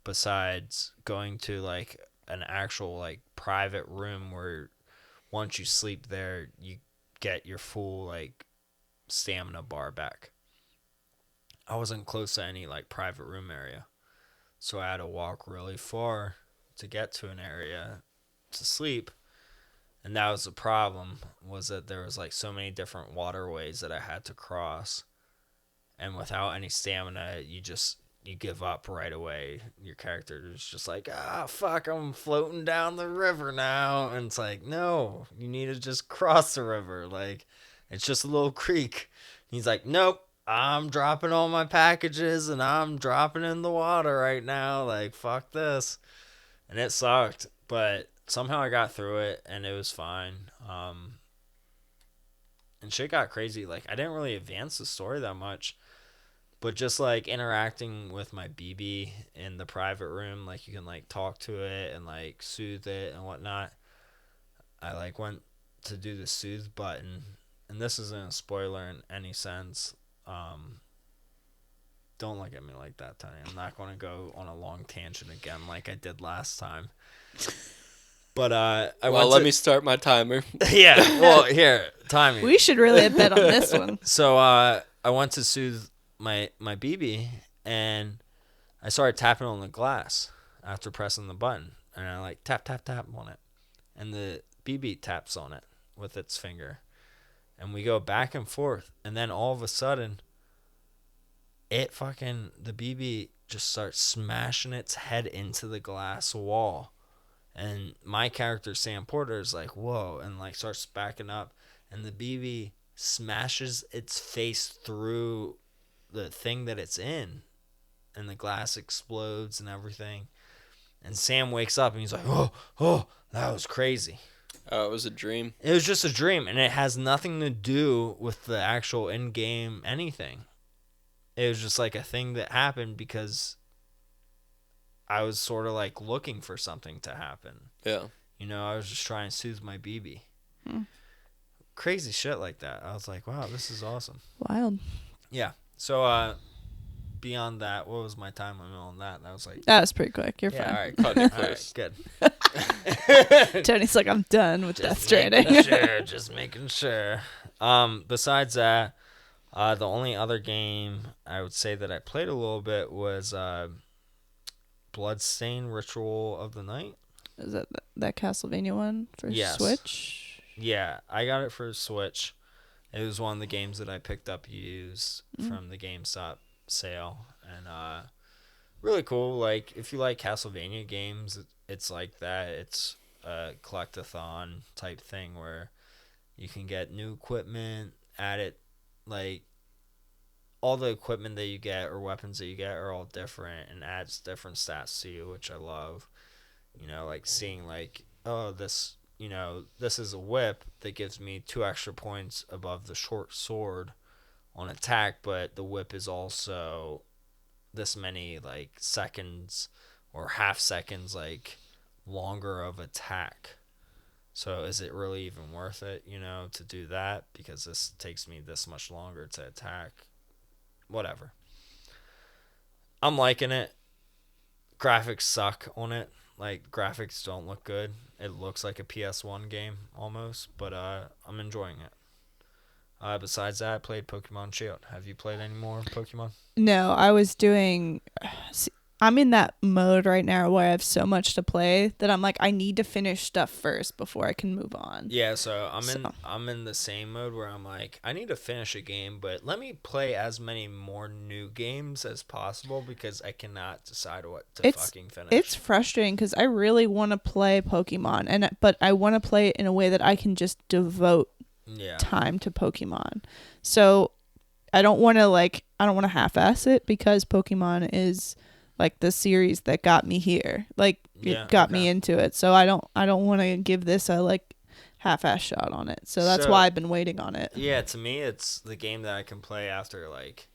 besides going to, like, an actual, like, private room where once you sleep there, you get your full, like, stamina bar back. I wasn't close to any, like, private room area, so I had to walk really far to get to an area to sleep. And that was the problem, was that there was, like, so many different waterways that I had to cross, and without any stamina, you give up right away. Your character is just like, fuck, I'm floating down the river now. And it's like, no, you need to just cross the river. Like, it's just a little creek. He's like, nope, I'm dropping all my packages and I'm dropping in the water right now. Like, fuck this. And it sucked, but somehow I got through it and it was fine. And shit got crazy. Like, I didn't really advance the story that much. But just, like, interacting with my BB in the private room, like, you can, like, talk to it and, like, soothe it and whatnot. I, like, went to do the soothe button. And this isn't a spoiler in any sense. Don't look at me like that, Tony. I'm not going to go on a long tangent again like I did last time. But, Let me start my timer. Yeah, well, here, timing. We should really have bet on this one. So, I went to soothe my BB, and I started tapping on the glass after pressing the button, and I like tap on it, and the BB taps on it with its finger, and we go back and forth, and then all of a sudden the BB just starts smashing its head into the glass wall, and my character Sam Porter is like, whoa, and like starts backing up, and the BB smashes its face through the thing that it's in, and the glass explodes and everything, and Sam wakes up and he's like, oh, that was crazy. Oh, it was a dream. It was just a dream, and it has nothing to do with the actual in-game anything. It was just like a thing that happened because I was sort of like looking for something to happen. Yeah. You know, I was just trying to soothe my BB. Crazy shit like that. I was like, wow, this is awesome. Wild. Yeah. So, beyond that, what was my time limit on that? That was like, That was pretty quick. You're yeah, all right, Cut it close. all right, good. Tony's like, I'm done with Death making Stranding. sure, just making sure. Besides that, the only other game I would say that I played a little bit was Bloodstained Ritual of the Night. Is that Castlevania one for Yes. Switch? Yeah, I got it for Switch. It was one of the games that I picked up used from the GameStop sale, and really cool. Like, if you like Castlevania games, it's like that. It's a collectathon type thing where you can get new equipment, add it, like, all the equipment that you get or weapons that you get are all different and adds different stats to you, which I love. You know, like seeing like, oh, this is a whip that gives me 2 extra points above the short sword on attack, but the whip is also this many like seconds or half seconds like longer of attack. So is it really even worth it, to do that? Because this takes me this much longer to attack. Whatever. I'm liking it. Graphics suck on it. Like, graphics don't look good. It looks like a PS1 game almost, but I'm enjoying it. Besides that, I played Pokemon Shield. Have you played any more Pokemon? No, I was doing. I'm in that mode right now where I have so much to play that I'm like, I need to finish stuff first before I can move on. Yeah, so I'm in the same mode where I'm like, I need to finish a game, but let me play as many more new games as possible because I cannot decide what to fucking finish. It's frustrating because I really want to play Pokemon, but I want to play it in a way that I can just devote time to Pokemon. So I don't want to half-ass it because Pokemon is like the series that got me here. Like it got me into it. So I don't want to give this a like half-ass shot on it. So that's why I've been waiting on it. Yeah, to me it's the game that I can play after like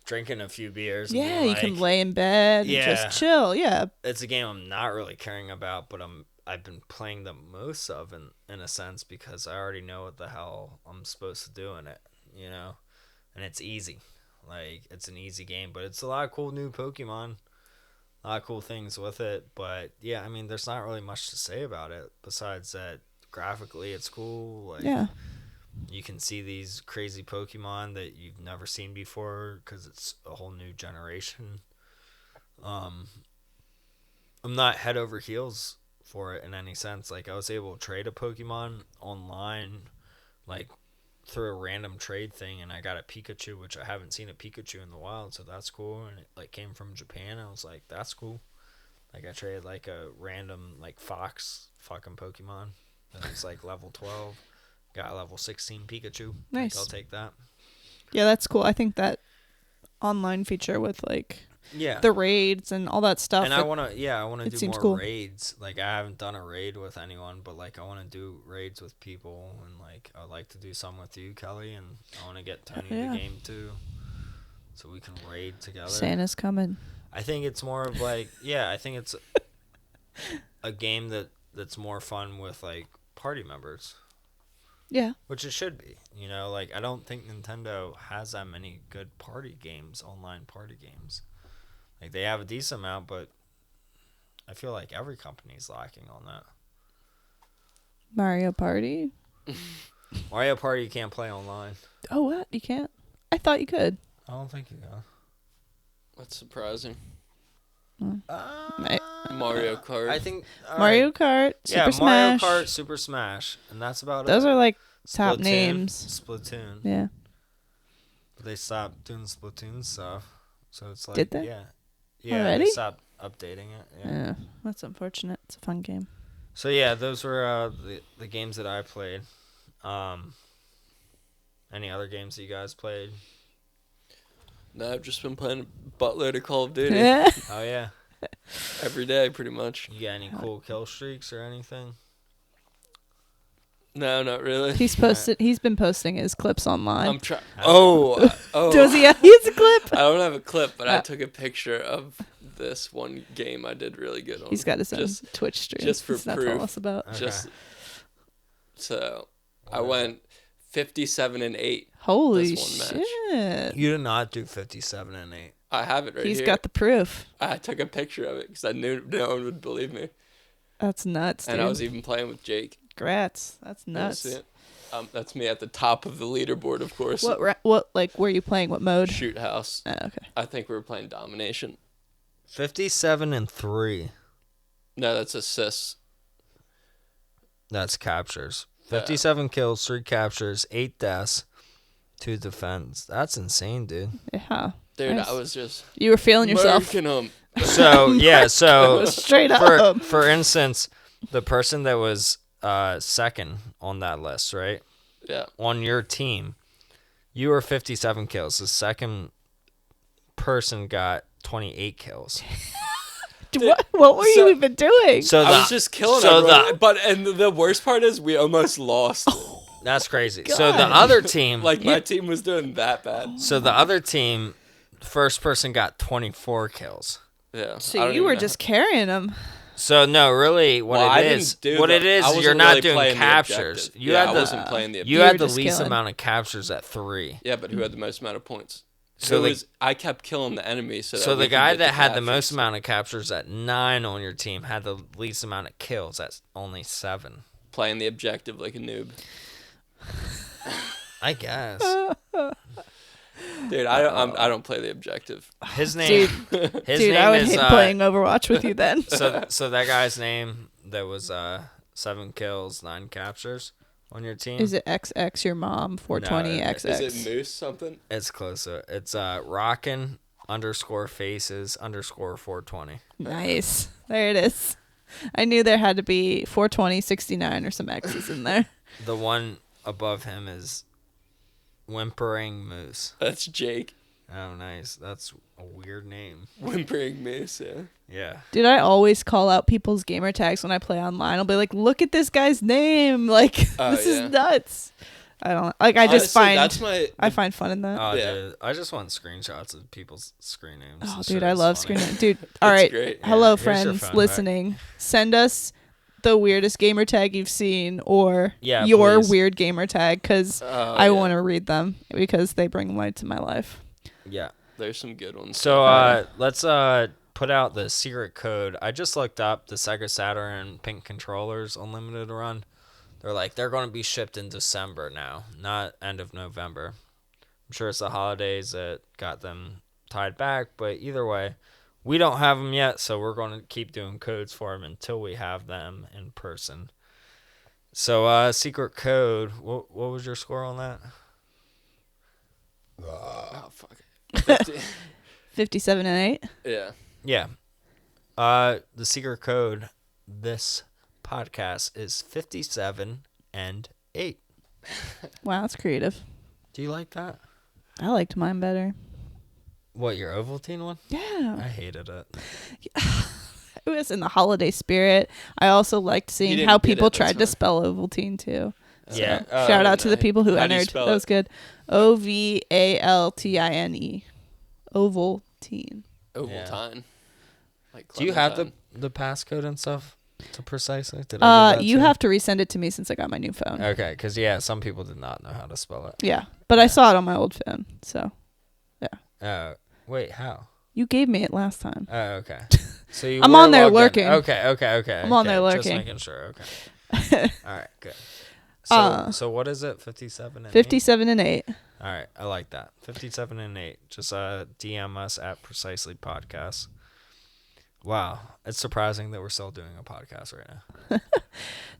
drinking a few beers. Yeah, and you can lay in bed and just chill. Yeah. It's a game I'm not really caring about, but I've been playing the most of in a sense because I already know what the hell I'm supposed to do in it, you know? And it's easy. Like, it's an easy game, but it's a lot of cool new Pokemon. A lot of cool things with it. But, yeah, I mean, there's not really much to say about it besides that graphically it's cool. Like, yeah. You can see these crazy Pokemon that you've never seen before because it's a whole new generation. I'm not head over heels for it in any sense. Like, I was able to trade a Pokemon online, like, through a random trade thing, and I got a Pikachu, which I haven't seen a Pikachu in the wild, so that's cool. And it like came from Japan. I was like, that's cool. Like I traded like a random like fox fucking Pokemon that was like level 12. Got a level 16 Pikachu. Nice. Like, I'll take that. Yeah, that's cool. I think that online feature with like the raids and all that stuff. And I want to do more cool. raids. Like I haven't done a raid with anyone, but like I want to do raids with people, and like I'd like to do some with you, Kelly, and I want to get Tony the game too, so we can raid together. Santa's coming. I think it's more of like I think it's a game that's more fun with like party members. Yeah. Which it should be, you know. Like I don't think Nintendo has that many good party games, online party games. Like, they have a decent amount, but I feel like every company's lacking on that. Mario Party? Mario Party you can't play online. Oh, what? You can't? I thought you could. I don't think you can. That's surprising. Mario Kart. I think... Mario Kart, Super Smash. Mario Kart, Super Smash. And that's about Those it. are, like, top names. Splatoon. Yeah. But they stopped doing Splatoon stuff. So it's like... Did they? Yeah. Yeah, Already? they stopped updating it. Yeah. That's unfortunate. It's a fun game. So yeah, those were the games that I played. Any other games that you guys played? No, I've just been playing a buttload of Call of Duty. Oh yeah. Every day, pretty much. You got any cool kill streaks or anything? No, not really. He's been posting his clips online. I'm trying. Oh. Does he have a clip? I don't have a clip, but I took a picture of this one game I did really good on. He's got his own Twitch stream. Just for He's not proof. telling us about. Okay. So I went 57-8. Holy this one match. shit! You did not do 57-8. I have it right He's here. got the proof. I took a picture of it because I knew no one would believe me. That's nuts, dude. And I was even playing with Jake. Congrats. That's nuts. See it? That's me at the top of the leaderboard, of course. What like were you playing? What mode? Shoot house. Oh, okay. I think we were playing domination. 57-3. No, that's assists. That's captures. 57 kills, 3 captures, 8 deaths, 2 defends. That's insane, dude. Yeah. Dude, Nice. I was just You were feeling yourself. murking 'em. So yeah, so Straight up. for instance, the person that was second on that list, right? Yeah. On your team, you were 57 kills. The second person got 28 kills. What were you even doing? So I was just killing everyone. And the worst part is we almost lost. That's crazy. So the other team, Like, my team was doing that bad. so the other team, first person got 24 kills. Yeah. So you were just carrying them. So no, really, what it is, you're not doing captures. I wasn't playing the objective. You had the just least killing. amount of captures at 3. Yeah, but who had the most amount of points? So I kept killing the enemy. So the we could guy get that had the captures. most amount of captures at 9 on your team had the least amount of kills at only 7. Playing the objective like a noob. I guess. Dude, I don't play the objective. His name. His Dude, name I would is. hate playing Overwatch with you then. So that guy's name that was 7 kills, 9 captures on your team. Is it XX your mom 420 No, XX? Is it Moose something? It's close. It's rockin _faces _420. Nice. There it is. I knew there had to be 420, 69 or some X's in there. The one above him is Whimpering Moose. That's Jake. Oh, nice. That's a weird name. Whimpering Moose, yeah. Yeah. Dude, I always call out people's gamer tags when I play online. I'll be like, look at this guy's name. Like, this yeah. is nuts. I don't like. I just Honestly, I find fun in that. Oh, Yeah. dude. I just want screenshots of people's screen names. Oh, This dude, shit I is love funny. screen. Dude, all right. great. Hello, Yeah, here's your friends phone back. listening. Send us the weirdest gamer tag you've seen, or Yeah, your please. weird gamer tag, because Oh, I yeah. want to read them because they bring light to my life. Yeah. There's some good ones. So let's put out the secret code. I just looked up the Sega Saturn Pink Controllers Unlimited Run. They're going to be shipped in December now, not end of November. I'm sure it's the holidays that got them tied back, but either way, we don't have them yet, so we're going to keep doing codes for them until we have them in person. So secret code, what was your score on that? Oh, fuck it. 57 and 8. Yeah. Yeah. The secret code this podcast is 57 and 8. Wow, that's creative. Do you like that? I liked mine better. What, your Ovaltine one? Yeah. I hated it. It was in the holiday spirit. I also liked seeing didn't how get it, people that's tried to fine. spell Ovaltine too. So, Yeah. shout out to the nice. people who How do you entered. spell That was it? good. Ovaltine. Ovaltine. Ovaltine. Like Do you have Clementine. the passcode and stuff to precisely? Did I give that You to have to resend it to me since I got my new phone. Okay, because, yeah, some people did not know how to spell it. Yeah, but I saw it on my old phone. So Wait, how? you gave me it last time. Oh, okay. So you I'm were on there logged in. lurking. Okay. I'm on there Just lurking. making sure. Okay. All right, good. So what is it? 57 and 8? 57 and 8. All right, I like that. 57 and 8. Just DM us at Precisely Podcast. Wow, it's surprising that we're still doing a podcast right now.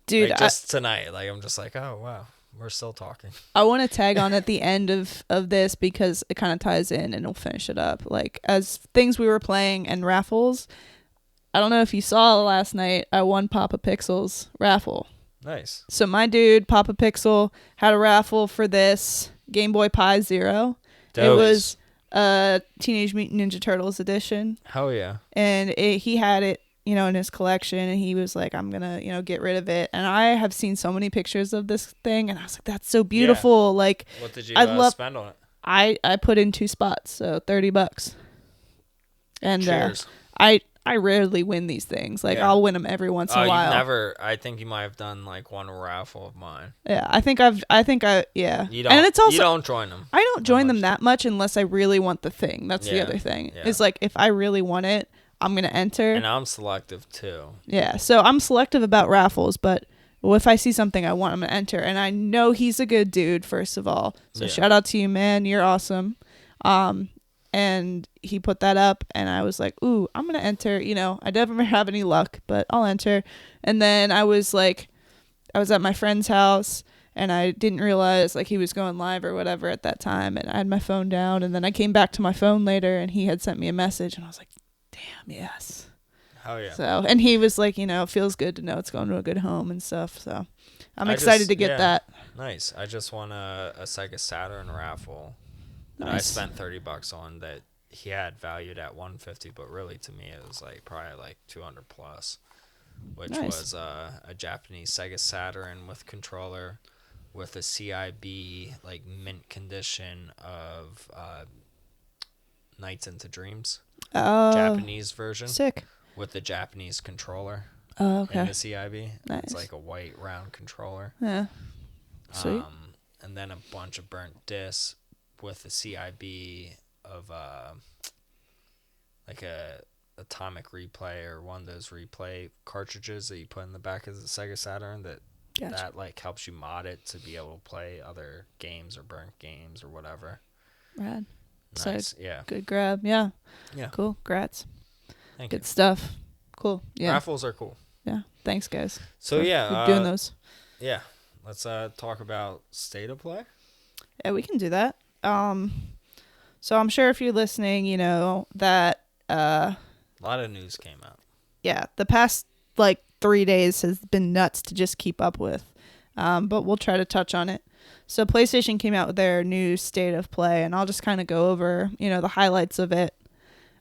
Dude, Like, just tonight, I'm just like, oh wow, we're still talking. I want to tag on at the end of this because it kind of ties in and we'll finish it up. Like, as things we were playing and raffles, I don't know if you saw last night, I won Papa Pixel's raffle. Nice. So my dude, Papa Pixel, had a raffle for this Game Boy Pi Zero. Dope. It was Teenage Mutant Ninja Turtles edition. Hell yeah. And he had it, in his collection, and he was like, I'm gonna, get rid of it. And I have seen so many pictures of this thing, and I was like, that's so beautiful. Like, What did you I love- spend on it? I put in 2 spots, so $30. And Cheers. I rarely win these things. Like, Yeah. I'll win them every once in a while. I think you might have done one raffle of mine. Yeah, yeah. You don't, And it's also, you don't join them. I don't join them much. that much unless I really want the thing. That's the Yeah, other thing. yeah. It's like, if I really want it, I'm going to enter. And I'm selective too. Yeah, so I'm selective about raffles, but if I see something I want, I'm going to enter. And I know he's a good dude, first of all. So Yeah. shout out to you, man. You're awesome. And he put that up, and I was like, ooh, I'm going to enter. I never have any luck, but I'll enter. And then I was at my friend's house, and I didn't realize he was going live or whatever at that time, and I had my phone down. And then I came back to my phone later, and he had sent me a message, and I was like, damn, yes. Hell yeah. So, and he was like, it feels good to know it's going to a good home and stuff. So I'm I excited just- to get yeah. that. Nice. I just won a Sega Saturn raffle that I Nice. spent $30 on that he had valued at $150, but really to me it was probably $200 plus, which Nice. was a Japanese Sega Saturn with controller with a CIB mint condition of Nights into Dreams Oh, Japanese version sick. with the Japanese controller Oh, in okay. the CIB. It's Nice. a white round controller. Yeah. Sweet. And then a bunch of burnt discs with a CIB of a Atomic Replay or one of those replay cartridges that you put in the back of the Sega Saturn that Gotcha. that like helps you mod it to be able to play other games or burnt games or whatever. Rad. So Nice. Yeah. good grab. Yeah. Yeah. Cool. Grats. Thank Good you. stuff. Cool. Yeah. Raffles are cool. Yeah. Thanks, guys. So for yeah, doing those. Yeah. Let's talk about state of play. Yeah, we can do that. So I'm sure if you're listening, you know that A lot of news came out. yeah, the past like 3 days has been nuts to just keep up with. But we'll try to touch on it. So PlayStation came out with their new state of play, and I'll just kind of go over, you know, the highlights of it.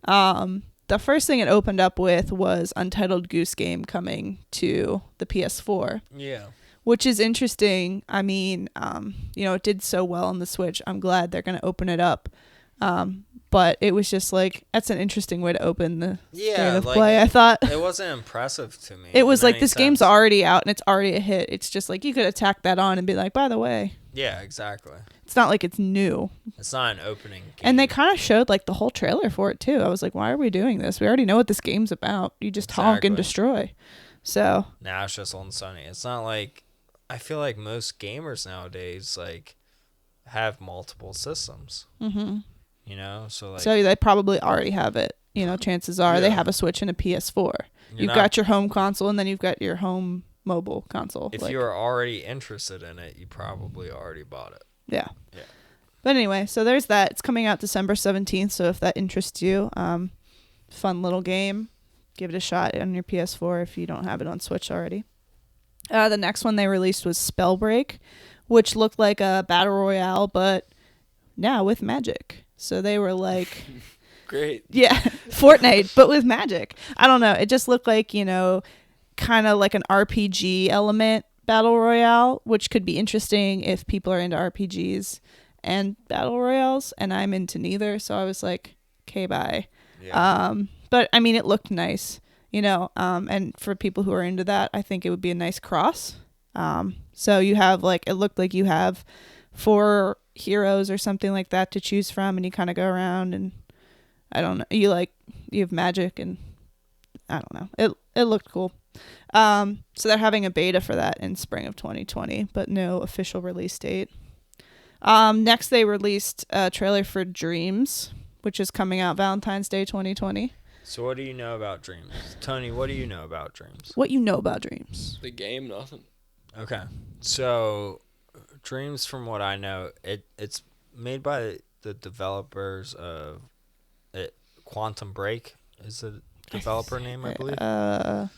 The first thing it opened up with was Untitled Goose Game coming to the PS4, Yeah. which is interesting. I mean, you know, it did so well on the Switch. I'm glad they're going to open it up. But it was just like, that's an interesting way to open the state of like, play, I thought. It wasn't impressive to me. It was in like, any this game's sense. already out and it's already a hit. It's just like, you could attack that on and be like, by the way, Yeah, exactly. it's not like it's new. It's not an opening game. And they kind of showed like the whole trailer for it too. I was like, why are we doing this? We already know what this game's about. You just honk and Exactly. destroy. So, Now it's just old and sunny. It's not like, I feel like most gamers nowadays like have multiple systems. mm-hmm. You know, so like So they probably already have it. You know, chances are they Yeah. have a Switch and a PS4. you're You've not- got your home console and then you've got your home mobile console. if like, you are already interested in it, you probably already bought it. yeah. Yeah. But anyway, so there's that. It's coming out December 17th. So if that interests you, fun little game. Give it a shot on your PS4 if you don't have it on Switch already. The next one they released was Spellbreak, which looked like a battle royale, but now with magic. So they were like, Great. yeah, Fortnite, but with magic. I don't know. It just looked like, you know, kind of like an RPG element battle royale, which could be interesting if people are into RPGs and battle royales, and I'm into neither. So I was like, okay, bye. Yeah. But I mean, it looked nice, you know, and for people who are into that, I think it would be a nice cross. So you have like, it looked like you have 4 heroes or something like that to choose from, and you kind of go around and I don't know, you have magic, and I don't know, it looked cool. So they're having a beta for that in spring of 2020, but no official release date. Next they released a trailer for Dreams, which is coming out Valentine's Day 2020. So what do you know about Dreams? Tony, what do you know about Dreams? What you know about Dreams? The game, nothing. Okay. So Dreams, from what I know, it's made by the developers of it. Quantum Break is the developer name, I believe. I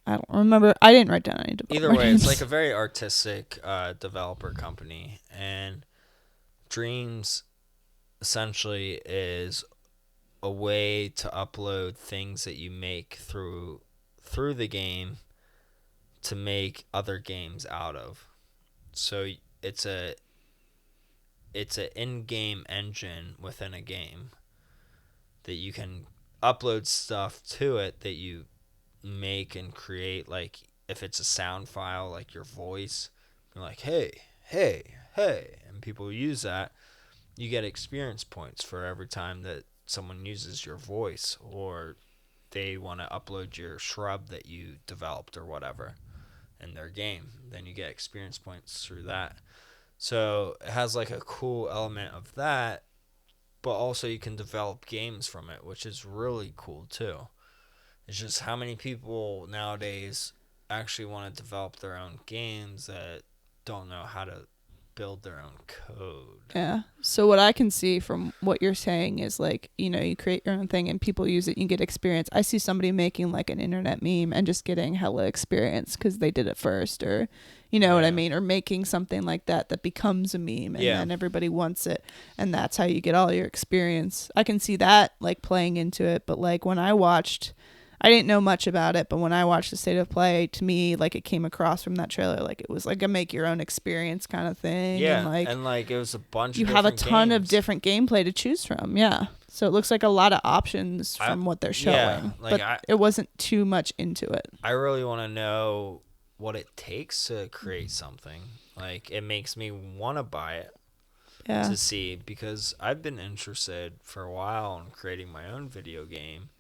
don't remember. I didn't write down any developer Either way, it's names. like a very artistic developer company, and Dreams essentially is a way to upload things that you make through the game to make other games out of. So it's an in-game engine within a game that you can upload stuff to it that you make and create. Like if it's a sound file, like your voice, you're like, hey, and people use that, you get experience points for every time that someone uses your voice, or they want to upload your shrub that you developed or whatever in their game. Then you get experience points through that. So it has like a cool element of that, but also you can develop games from it, which is really cool too. It's just how many people nowadays actually want to develop their own games that don't know how to build their own code. Yeah. So what I can see from what you're saying is like, you know, you create your own thing and people use it, you get experience. I see somebody making like an internet meme and just getting hella experience because they did it first, or you know what I Yeah. mean, or making something like that becomes a meme, and Yeah. then everybody wants it, and that's how you get all your experience. I can see that like playing into it, but like when I didn't know much about it, but when I watched the state of play, to me, like it came across from that trailer, like it was like a make your own experience kind of thing. Yeah, and like it was a bunch you of have a different ton of games. different gameplay to choose from. Yeah. So it looks like a lot of options from what they're showing, yeah, like but it wasn't too much into it. I really want to know what it takes to create something. Like, it makes me want to buy it Yeah. to see, because I've been interested for a while in creating my own video game,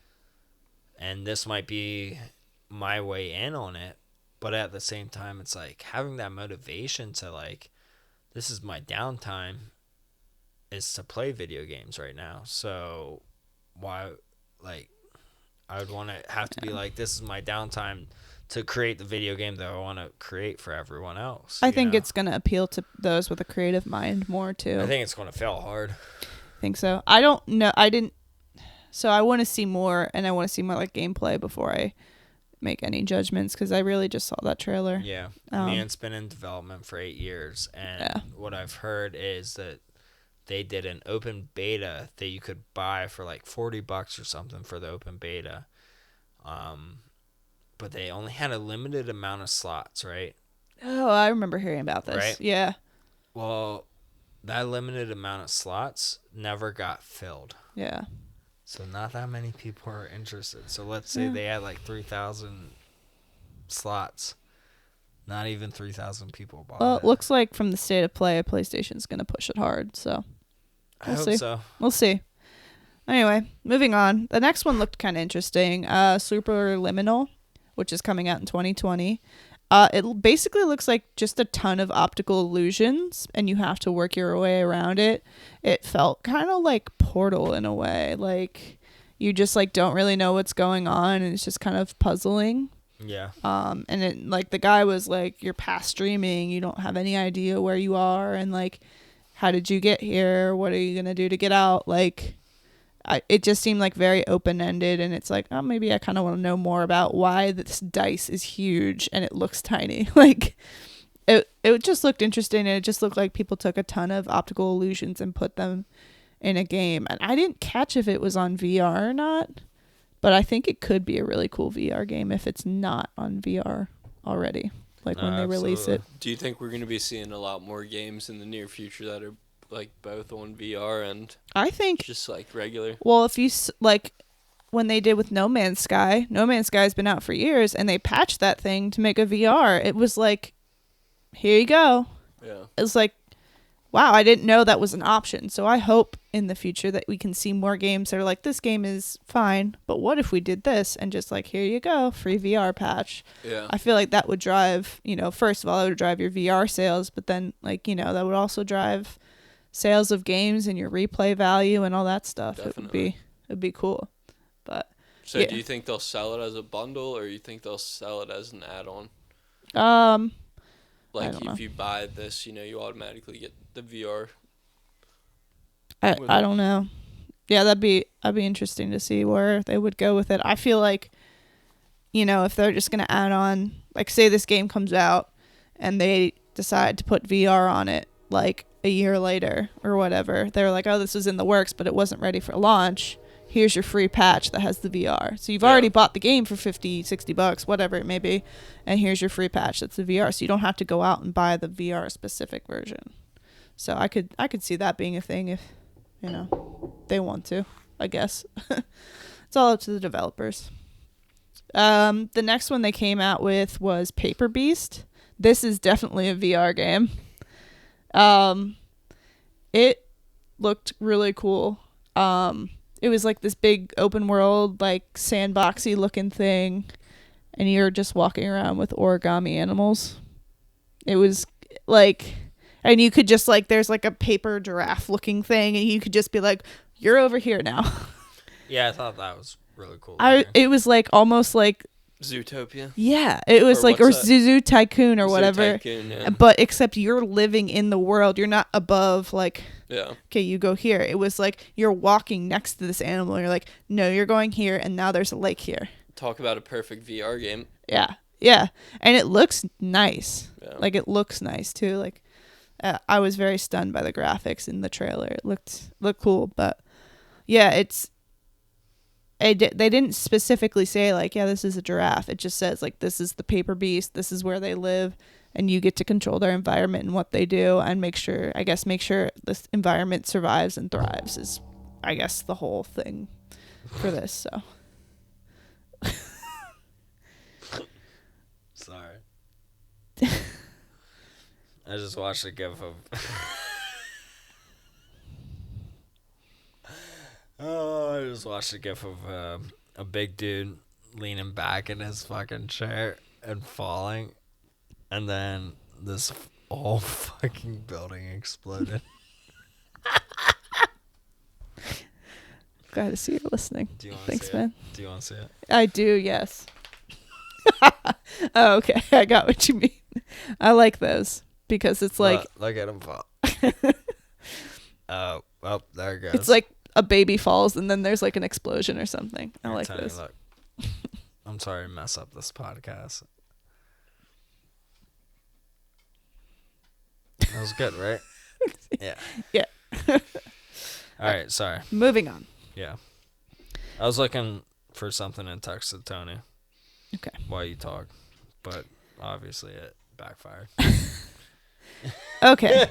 and this might be my way in on it. But at the same time, it's like having that motivation to like, this is my downtime, is to play video games right now. So why, like, I would want to have to be like, this is my downtime to create the video game that I want to create for everyone else. I think it's going to appeal to those with a creative mind more too. I think it's going to fail hard. I think so. I don't know. So I want to see more, and I want to see more like gameplay before I make any judgments, because I really just saw that trailer. Yeah. I mean, it's been in development for 8 years, and what I've heard is that they did an open beta that you could buy for like $40 or something for the open beta. But they only had a limited amount of slots, right? Oh, I remember hearing about this. Right? Yeah. Well, that limited amount of slots never got filled. Yeah. So not that many people are interested. So let's say they had like 3,000 slots. Not even 3,000 people bought Well, it. it looks like from the state of play, PlayStation's going to push it hard. So I we'll hope see. so. We'll see. Anyway, moving on. The next one looked kind of interesting. Superliminal, which is coming out in 2020. It basically looks like just a ton of optical illusions, and you have to work your way around it. It felt kind of like Portal in a way. Like, you just like don't really know what's going on, and it's just kind of puzzling. Yeah. And it, like, the guy was like, you're past streaming, you don't have any idea where you are, and like, how did you get here? What are you gonna do to get out? Like, it just seemed like very open-ended, and it's like, oh, maybe I kind of want to know more about why this dice is huge and it looks tiny. Like, it just looked interesting, and it just looked like people took a ton of optical illusions and put them in a game. And I didn't catch if it was on VR or not, but I think it could be a really cool VR game if it's not on VR already, like when they release it. Do you think we're going to be seeing a lot more games in the near future that are like both on VR and I think just like regular? Well, if you like when they did with No Man's Sky has been out for years, and they patched that thing to make a VR. It was like, here you go. Yeah. It was like, wow, I didn't know that was an option. So I hope in the future that we can see more games that are like, this game is fine, but what if we did this? And just like, here you go, free VR patch. Yeah. I feel like that would drive, first of all, it would drive your VR sales, but then like, that would also drive sales of games and your replay value and all that stuff. Definitely. It'd be cool. But so yeah. Do you think they'll sell it as a bundle, or you think they'll sell it as an add-on? Like, if you buy this, you automatically get the VR. I don't know. Yeah, that'd be interesting to see where they would go with it. I feel like, if they're just gonna add on, like, say this game comes out and they decide to put VR on it like a year later or whatever, they're like, oh, this was in the works but it wasn't ready for launch, here's your free patch that has the VR. So you've already bought the game for $50-$60, whatever it may be, and here's your free patch that's the VR, so you don't have to go out and buy the VR specific version. So I could see that being a thing if they want to, I guess. It's all up to the developers. The next one they came out with was Paper Beast. This is definitely a VR game. It looked really cool. It was like this big open world, like sandboxy looking thing, and you're just walking around with origami animals. It was like, and you could just like, there's like a paper giraffe looking thing, and you could just be like, you're over here now. Yeah, I thought that was really cool. It was like almost like Zootopia. Yeah, it was like, or Zoo Tycoon or whatever. Tycoon, yeah. But except you're living in the world. You're not above, like, yeah, okay, you go here. It was like you're walking next to this animal, and you're like, no, you're going here, and now there's a lake here. Talk about a perfect VR game. Yeah, yeah, and it looks nice. Yeah. Like, it looks nice too. Like, I was very stunned by the graphics in the trailer. It looked cool, but yeah, they didn't specifically say like, yeah, this is a giraffe. It just says like, this is the Paper Beast. This is where they live, and you get to control their environment and what they do, and make sure this environment survives and thrives is, I guess, the whole thing for this. So. Sorry. I just watched a gif of. Oh, I just watched a gif of a big dude leaning back in his fucking chair, and falling, and then this whole fucking building exploded. Glad to see you're listening. Do you want Thanks, to see man. it? Do you want to see it? I do, yes. Oh, okay. I got what you mean. I like those because it's like Look at him fall. Oh, well, there it goes. it's like a baby falls and then there's like an explosion or something. I like Tiny, this. Look. I'm sorry to mess up this podcast. That was good, right? Yeah. Yeah. All right, sorry. Moving on. Yeah. I was looking for something and texted Tony. Okay. While you talk, but obviously it backfired. Okay.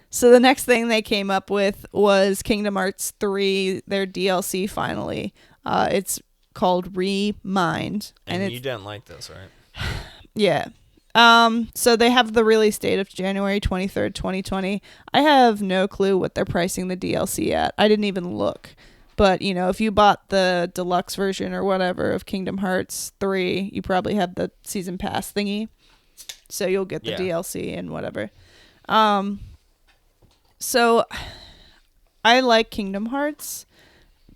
So the next thing they came up with was Kingdom Hearts 3, their DLC finally. It's called Remind. And it's, you didn't like this, right? yeah. So they have the release date of January 23rd, 2020. I have no clue what they're pricing the DLC at. I didn't even look. But, you know, if you bought the deluxe version or whatever of Kingdom Hearts 3, you probably have the season pass thingy. So you'll get the DLC and whatever. So I like Kingdom Hearts,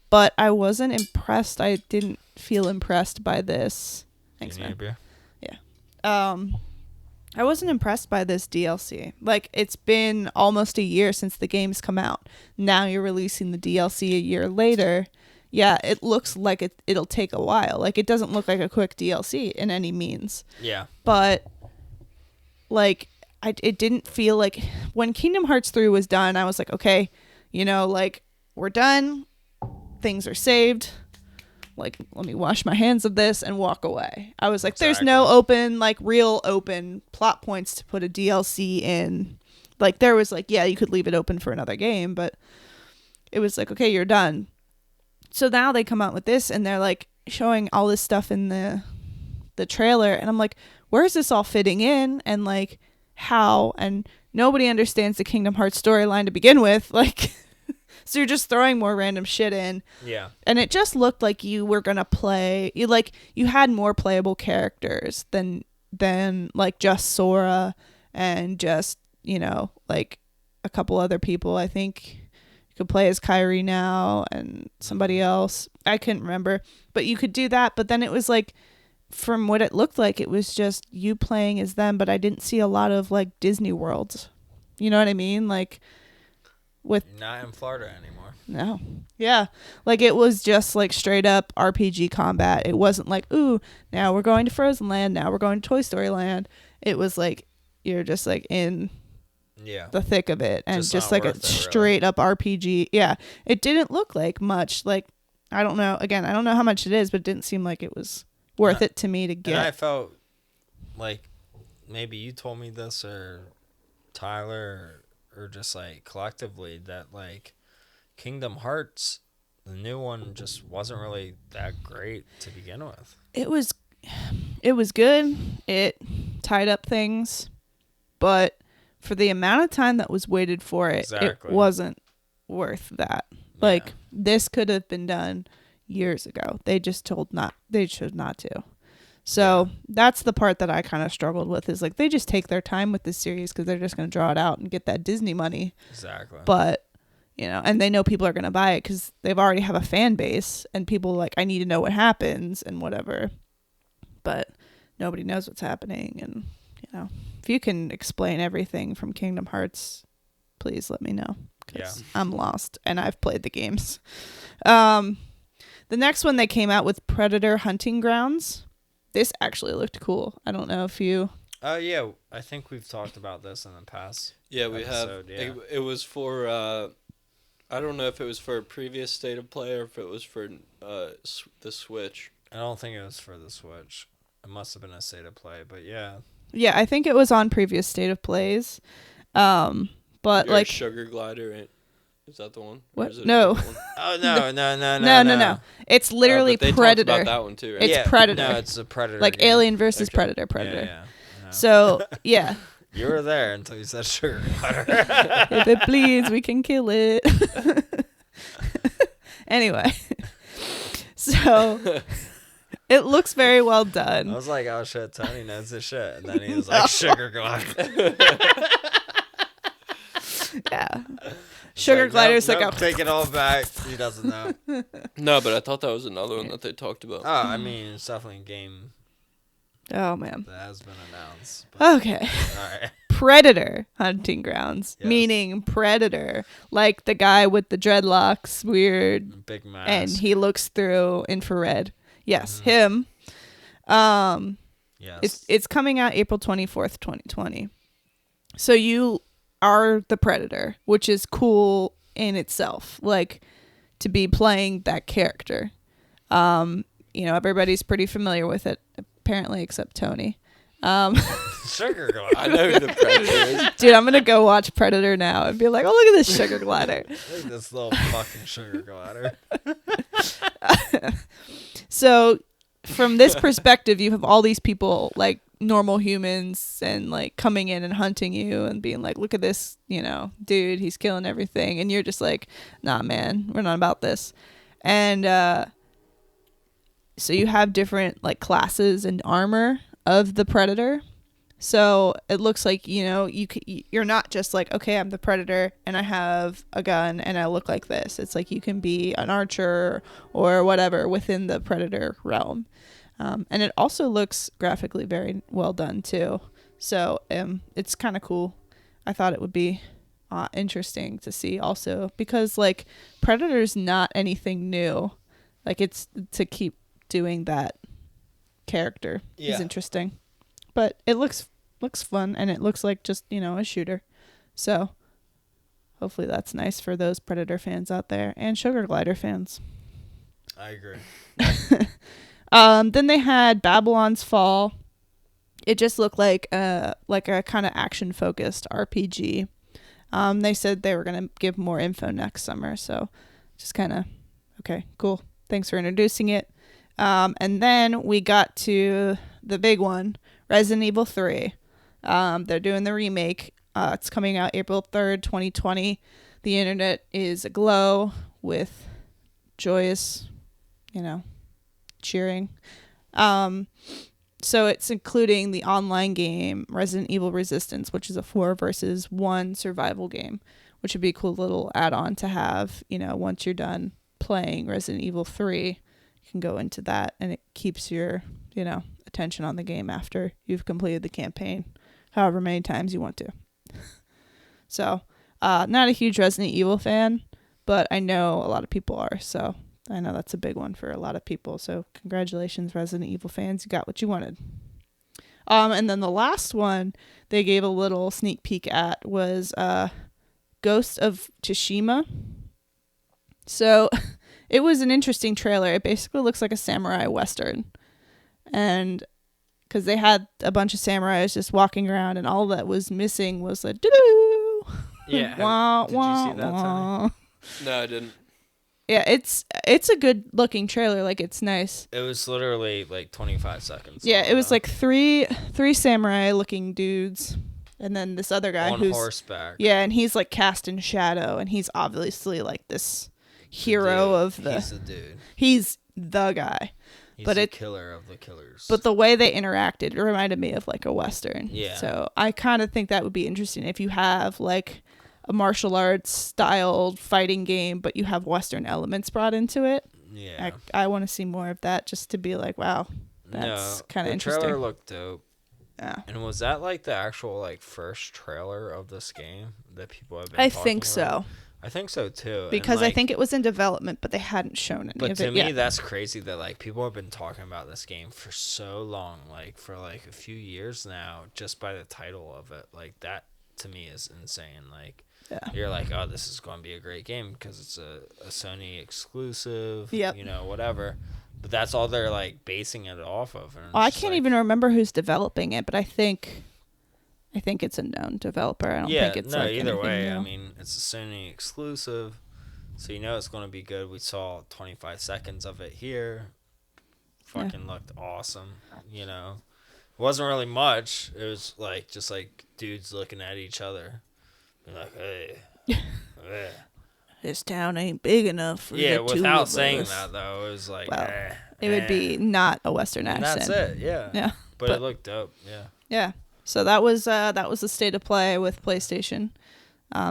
but I wasn't impressed. I didn't feel impressed by this. Thanks, Do you need man. a beer? I wasn't impressed by this DLC. Like, it's been almost a year since the game's come out. Now you're releasing the DLC a year later. Yeah, it looks like it'll take a while. Like, it doesn't look like a quick DLC in any means. Yeah. But, like, it didn't feel like... When Kingdom Hearts 3 was done, I was like, okay, you know, like, we're done. Things are saved. Like, let me wash my hands of this and walk away. I was like, there's no open, like, real open plot points to put a DLC in. Like, there was like, yeah, you could leave it open for another game, but it was like, okay, you're done. So now they come out with this and they're like showing all this stuff in the trailer. And I'm like, where is this all fitting in? And like, how? And nobody understands the Kingdom Hearts storyline to begin with. Like... So you're just throwing more random shit in. Yeah. And it just looked like you were going to play... You had more playable characters than like, just Sora and just, you know, like, a couple other people. I think you could play as Kairi now and somebody else. I couldn't remember. But you could do that. But then it was, like, from what it looked like, it was just you playing as them. But I didn't see a lot of, like, Disney Worlds. You know what I mean? Like... With not in Florida anymore. No. Yeah. Like, it was just like straight up RPG combat. It wasn't like, ooh, now we're going to Frozen Land. Now we're going to Toy Story Land. It was like, you're just like in the thick of it. And just like a straight up RPG. Yeah. It didn't look like much. Like, I don't know. Again, I don't know how much it is, but it didn't seem like it was worth it to me to get. And I felt like maybe you told me this or Tyler or just like collectively that like Kingdom Hearts, the new one, just wasn't really that great to begin with. It was good. It tied up things, but for the amount of time that was waited for it, It wasn't worth that. Like, this could have been done years ago. They just they chose not to. So that's the part that I kind of struggled with, is like, they just take their time with this series because they're just going to draw it out and get that Disney money. Exactly. But, you know, and they know people are going to buy it because they've already have a fan base and people like, I need to know what happens and whatever. But nobody knows what's happening. And, you know, if you can explain everything from Kingdom Hearts, please let me know, because I'm lost and I've played the games. The next one they came out with, Predator Hunting Grounds. This actually looked cool. I don't know if you... Oh, yeah. I think we've talked about this in the past. Yeah, we have. Yeah. It was for... I don't know if it was for a previous State of Play or if it was for the Switch. I don't think it was for the Switch. It must have been a State of Play, but yeah. Yeah, I think it was on previous State of Plays. But You're like... Sugar Glider, right? Is that the one? What? No. Oh, no. It's literally they Predator. Talked about that one too, right? It's Predator. No, it's a Predator. Like game. Alien versus Predator. Yeah. No. So, yeah. You were there until you said Sugar Glider. If it bleeds, we can kill it. Anyway. So, It looks very well I done. was like, oh shit, Tony knows this shit. And then he was like, sugar glider. Yeah. Sugar glider's nope, like a take it all back. He doesn't know. No, but I thought that was another one that they talked about. Oh, I mean, it's definitely a game Oh man. that has been announced. But, Okay. all right. Predator hunting grounds, Yes. meaning predator, like the guy with the dreadlocks, weird, Big mask. and he looks through infrared. Yes, Mm-hmm. him. Yes. It's coming out April 24th, 2020. So you are the predator, which is cool in itself, like to be playing that character. Everybody's pretty familiar with it, apparently, except Tony. Sugar glider. I know who the Predator is. Dude, I'm gonna go watch Predator now and be like, oh, look at this sugar glider. Look at this little fucking sugar glider. So from this perspective, you have all these people, like normal humans, and like coming in and hunting you and being like, look at this, dude, he's killing everything. And you're just like, nah, man, we're not about this. And so you have different like classes and armor of the predator. So it looks like, you're not just like, okay, I'm the predator and I have a gun and I look like this. It's like you can be an archer or whatever within the predator realm. And it also looks graphically very well done too. So it's kind of cool. I thought it would be interesting to see also because like Predator's not anything new. Like it's to keep doing that character is interesting. But it looks fun and it looks like just, a shooter. So hopefully that's nice for those Predator fans out there and Sugar Glider fans. I agree. Then they had Babylon's Fall. It just looked like a kind of action focused RPG. They said they were going to give more info next summer. So just kind of, okay, cool. Thanks for introducing it. And then we got to the big one, Resident Evil 3. They're doing the remake. It's coming out April 3rd, 2020. The internet is aglow with joyous, cheering. So it's including the online game Resident Evil Resistance, which is a 4 versus 1 survival game, which would be a cool little add-on to have, once you're done playing Resident Evil 3, you can go into that and it keeps your, attention on the game after you've completed the campaign, however many times you want to. So, not a huge Resident Evil fan, but I know a lot of people are, so I know that's a big one for a lot of people. So congratulations, Resident Evil fans. You got what you wanted. And then the last one they gave a little sneak peek at was Ghost of Tsushima. So it was an interesting trailer. It basically looks like a samurai western. And because they had a bunch of samurais just walking around and all that was missing was like, doo-doo. Yeah. Wah, Did you wah, see that, wah. Tony? No, I didn't. Yeah, it's a good looking trailer. Like it's nice. It was literally like 25 seconds. Yeah, long, it was though. like three samurai looking dudes, and then this other guy on who's horseback. yeah, and he's like cast in shadow, and he's obviously like this hero Dude, of the. He's the dude. He's the guy. He's But the it- killer of the killers. But the way they interacted reminded me of like a western. Yeah. So I kind of think that would be interesting if you have like a martial arts styled fighting game, but you have western elements brought into it. yeah. I want to see more of that just to be like, wow, that's kind of The interesting. trailer looked dope. Yeah. And was that like the actual like first trailer of this game that people have been I talking think about? so. I think so too. And, Because I like, think it was in development, but they hadn't shown any But of to it me, yet. that's crazy that like people have been talking about this game for so long, like for like a few years now, just by the title of it. Like that to me is insane. Like Yeah. you're like, oh, this is going to be a great game because it's a Sony exclusive. Yep. Whatever. But that's all they're like basing it off of. And it's I just can't like- even remember who's developing it, but I think it's a known developer. I don't Yeah, think it's no. like Either anything way, new. I mean, it's a Sony exclusive, so it's going to be good. We saw 25 seconds of it here. Fucking looked awesome. It wasn't really much. It was like just like dudes looking at each other, Be like, hey, This town ain't big enough for yeah. the two Without of saying us. that though, it was like, Wow. it would be not a Western And accent. that's it. Yeah. Yeah. But it looked dope. Yeah. Yeah. So that was the state of play with PlayStation.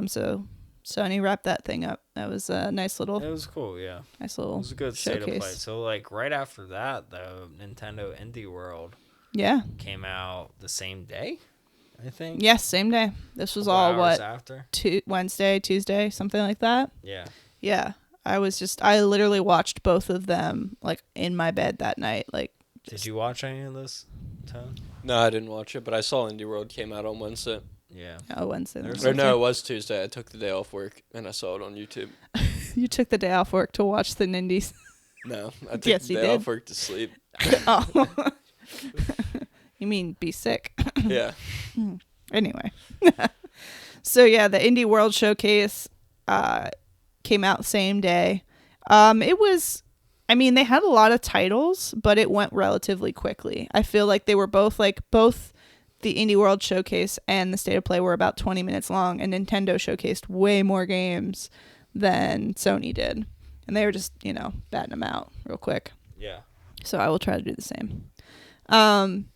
So Sony wrapped that thing up. That was a nice little. It was cool. Yeah. Nice little. It was a good state of play. showcase. So like right after that, though, Nintendo Indie World Yeah. came out the same day, I think. Yes, same day. This was Couple all hours what after. Wednesday, Tuesday, something like that. Yeah. Yeah. I literally watched both of them like in my bed that night. Like, Did you watch any of this, Tone? No, I didn't watch it, but I saw Indie World came out on Wednesday. Yeah. Wednesday. There's Or no, it was Tuesday. I took the day off work and I saw it on YouTube. You took the day off work to watch the Nindies. No, I took Yes, the you day did. off work to sleep. Oh. You mean be sick? Yeah. Anyway. So yeah, the Indie World Showcase came out same day. It was, I mean, they had a lot of titles, but it went relatively quickly. I feel like they were both the Indie World Showcase and the State of Play were about 20 minutes long, and Nintendo showcased way more games than Sony did. And they were just, batting them out real quick. Yeah. So I will try to do the same.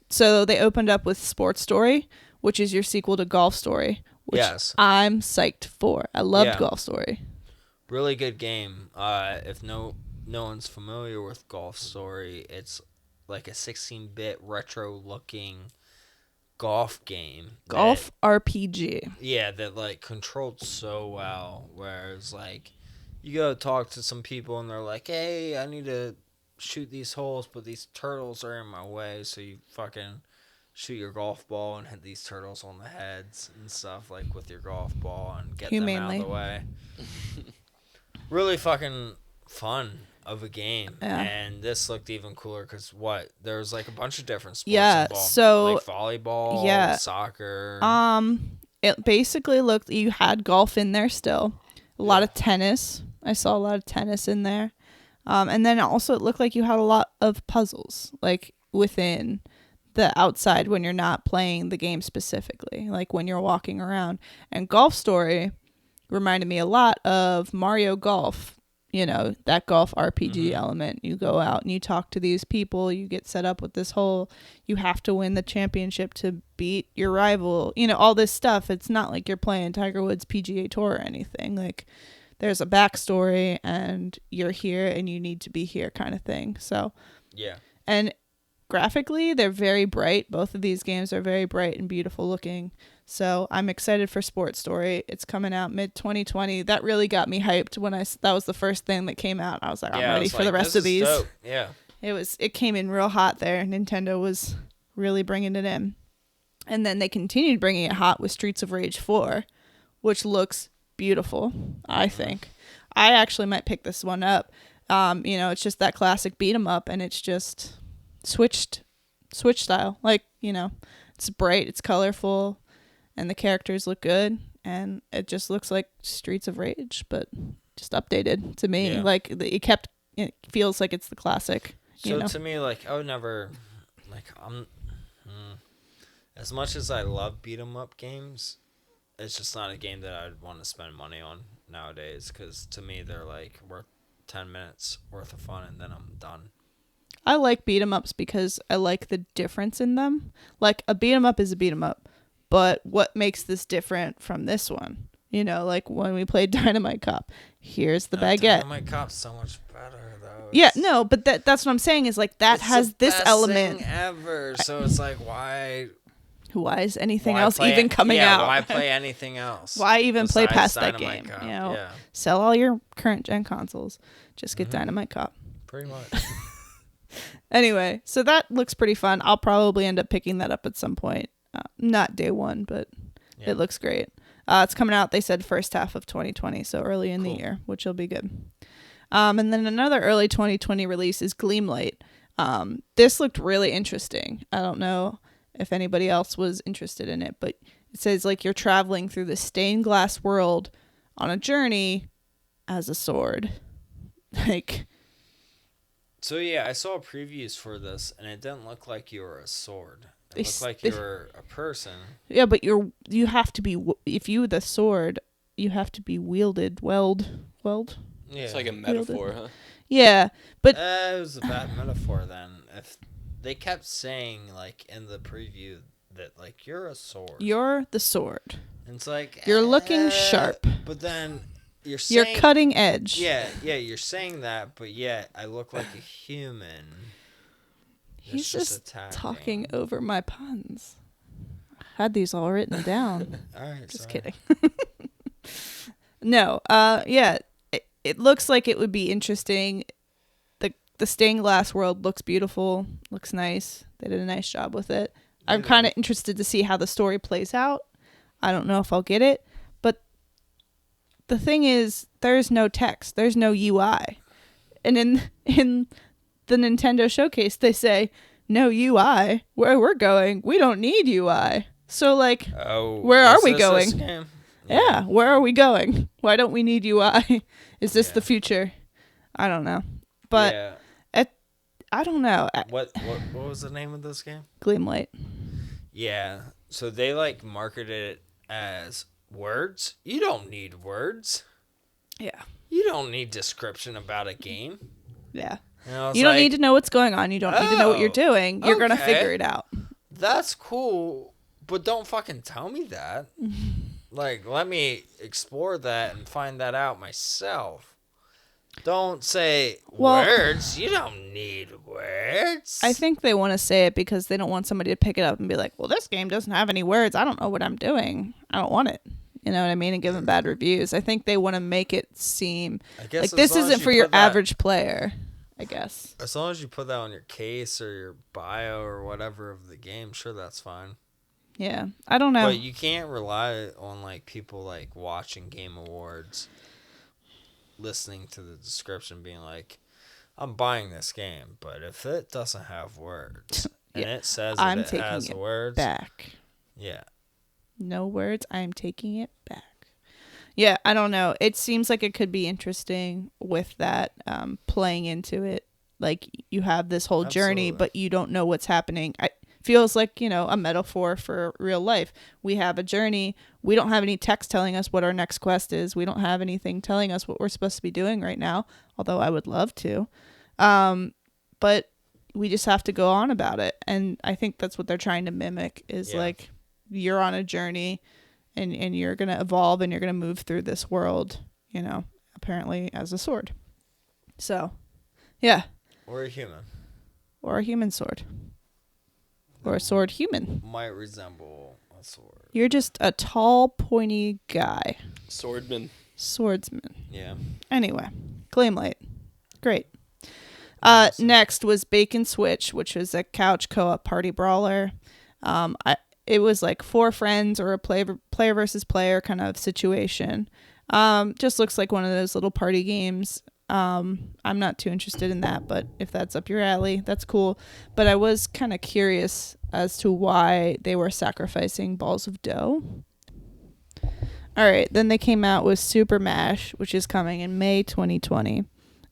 So they opened up with Sports Story, which is your sequel to Golf Story, which Yes. I'm psyched for. I loved Yeah. Golf Story. Really good game. If no one's familiar with Golf Story, it's like a 16-bit retro-looking golf game. Golf RPG. That like controlled so well. Whereas like you go talk to some people and they're like, "Hey, I need to shoot these holes, but these turtles are in my way." So you fucking shoot your golf ball and hit these turtles on the heads and stuff like with your golf ball and get them out Humanely. of the way. Really fucking fun of a game. Yeah. And this looked even cooler because there was like a bunch of different sports Yeah, involved. so- like volleyball, yeah. soccer. It basically looked, you had golf in there still. A lot of tennis. I saw a lot of tennis in there. And then also it looked like you had a lot of puzzles, like within the outside when you're not playing the game specifically, like when you're walking around. And Golf Story reminded me a lot of Mario Golf, that golf RPG element. You go out and you talk to these people, you get set up with this whole, you have to win the championship to beat your rival, all this stuff. It's not like you're playing Tiger Woods PGA Tour or anything. Like, there's a backstory and you're here and you need to be here kind of thing. So, yeah. and graphically, they're very bright. Both of these games are very bright and beautiful looking. So I'm excited for Sports Story. It's coming out mid-2020. That really got me hyped when that was the first thing that came out. I was like, I'm ready for the rest of these. Dope. Yeah. It came in real hot there. Nintendo was really bringing it in. And then they continued bringing it hot with Streets of Rage 4, which looks beautiful, I think. I actually might pick this one up. It's just that classic beat 'em up, and it's just Switch style. Like, it's bright, it's colorful, and the characters look good, and it just looks like Streets of Rage, but just updated to me. Yeah. Like, it feels like it's the classic. So to me, like, I would never, like, as much as I love beat 'em up games, it's just not a game that I'd want to spend money on nowadays, because to me they're like worth 10 minutes worth of fun and then I'm done. I like beat 'em ups because I like the difference in them. Like, a beat 'em up is a beat 'em up, but what makes this different from this one? Like when we played Dynamite Cop, here's the baguette. Dynamite Cop's so much better though. Yeah, no, but that's what I'm saying is like that It's has the this best element. thing ever. So it's like why Why is anything why else play even coming out? Why play anything else? Why even play besides past that Dynamite game? Cop? You know, sell all your current gen consoles. Just get Dynamite Cop. Pretty much. Anyway, so that looks pretty fun. I'll probably end up picking that up at some point. Not day one, but it looks great. It's coming out, they said, first half of 2020, so early in the year, which will be good. And then another early 2020 release is Gleamlight. This looked really interesting. I don't know if anybody else was interested in it, but it says like you're traveling through the stained glass world on a journey as a sword. Like, So yeah, I saw previews for this, and it didn't look like you were a sword. It looked like you were a person. yeah, but you have to be, if you the sword, you have to be wielded, weld. Yeah. It's like a metaphor, huh? Yeah, but It was a bad metaphor then. If they kept saying like in the preview that like you're a sword. you're the sword. And it's like You're looking sharp. But then you're You're saying cutting edge. Yeah, you're saying that, but yet I look like a human. He's that's just attacking. talking over my puns. I had these all written down. All right, Just sorry. kidding. No, yeah, it looks like it would be interesting. The stained glass world looks beautiful, looks nice. They did a nice job with it. I'm Yeah. kind of interested to see how the story plays out. I don't know if I'll get it, but the thing is, there's no text, there's no UI, and in the Nintendo showcase, they say no UI. Where we're going, we don't need UI. So like, Oh, Where are is we this going? this game? yeah, where are we going? Why don't we need UI? Is this Yeah. the future? I don't know. But yeah. I don't know. What was the name of this game? Gleamlight. Yeah. So they like marketed it as words. You don't need words. Yeah. You don't need description about a game. Yeah. And I was You don't like, need to know what's going on. You don't need to know what you're Oh, doing. You're going to okay. figure it out. That's cool, but don't fucking tell me that. Like, let me explore that and find that out myself. Don't say Well- words. You don't need words. I think they want to say it because they don't want somebody to pick it up and be like, well, this game doesn't have any words. I don't know what I'm doing. I don't want it. You know what I mean? And give them bad reviews. I think they want to make it seem I guess like as this long as isn't you for your put that- average player, I guess. As long as you put that on your case or your bio or whatever of the game, sure, that's fine. Yeah. I don't know. But you can't rely on like people like watching Game Awards, listening to the description, being like, "I'm buying this game," but if it doesn't have words and Yeah, it says that I'm it taking has it words, Back. yeah, No words. I'm taking it back. Yeah, I don't know. It seems like it could be interesting with that playing into it. Like you have this whole journey, Absolutely. but you don't know what's happening. It feels like, a metaphor for real life. We have a journey. We don't have any text telling us what our next quest is. We don't have anything telling us what we're supposed to be doing right now, although I would love to. But we just have to go on about it. And I think that's what they're trying to mimic is Yeah. like you're on a journey and you're going to evolve and you're going to move through this world, apparently as a sword. So, yeah. or a human Or a human sword. Or a sword human. might resemble a sword. You're just a tall, pointy guy. Swordman. Swordsman. Yeah, Anyway, Gleamlight. Great. Awesome. Next was Bacon Switch, which was a couch co-op party brawler. It was like 4 friends or a player versus player kind of situation. Just looks like one of those little party games. I'm not too interested in that, but if that's up your alley, that's cool. But I was kind of curious as to why they were sacrificing balls of dough. All right, then they came out with Super Mash, which is coming in May 2020.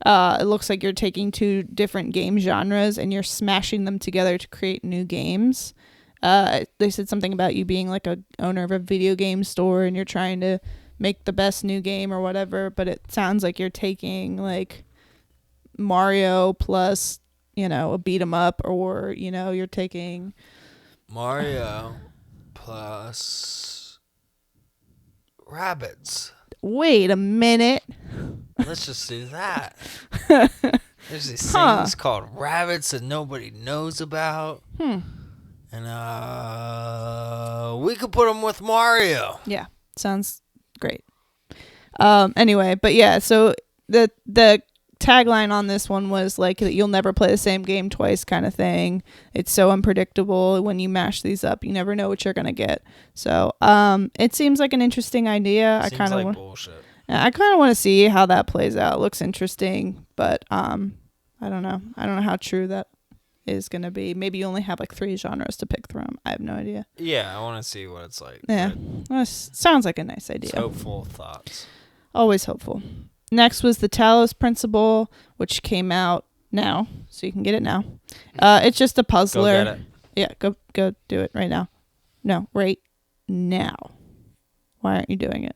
It looks like you're taking 2 different game genres and you're smashing them together to create new games. They said something about you being like a owner of a video game store and you're trying to make the best new game or whatever, but it sounds like you're taking like Mario plus, a beat 'em up, or, you're taking Mario plus rabbits. wait a minute. Let's just do that. There's these Huh. things called rabbits that nobody knows about. And we could put them with Mario. Yeah, sounds great. Anyway, but yeah, so the tagline on this one was like that you'll never play the same game twice kind of thing. It's so unpredictable when you mash these up. You never know what you're gonna get. So it seems like an interesting idea. Seems I kind of like bullshit. want to see how that plays out. It looks interesting, but I don't know. I don't know how true that is gonna be. Maybe you only have like 3 genres to pick from. I have no idea. Yeah, I want to see what it's like. Yeah, but well, sounds like a nice it's idea. hopeful thoughts. Always hopeful. Next was the Talos Principle, which came out now, so you can get it now. It's just a Go puzzler. get it. Yeah, go do it right now. No, right now. Why aren't you doing it?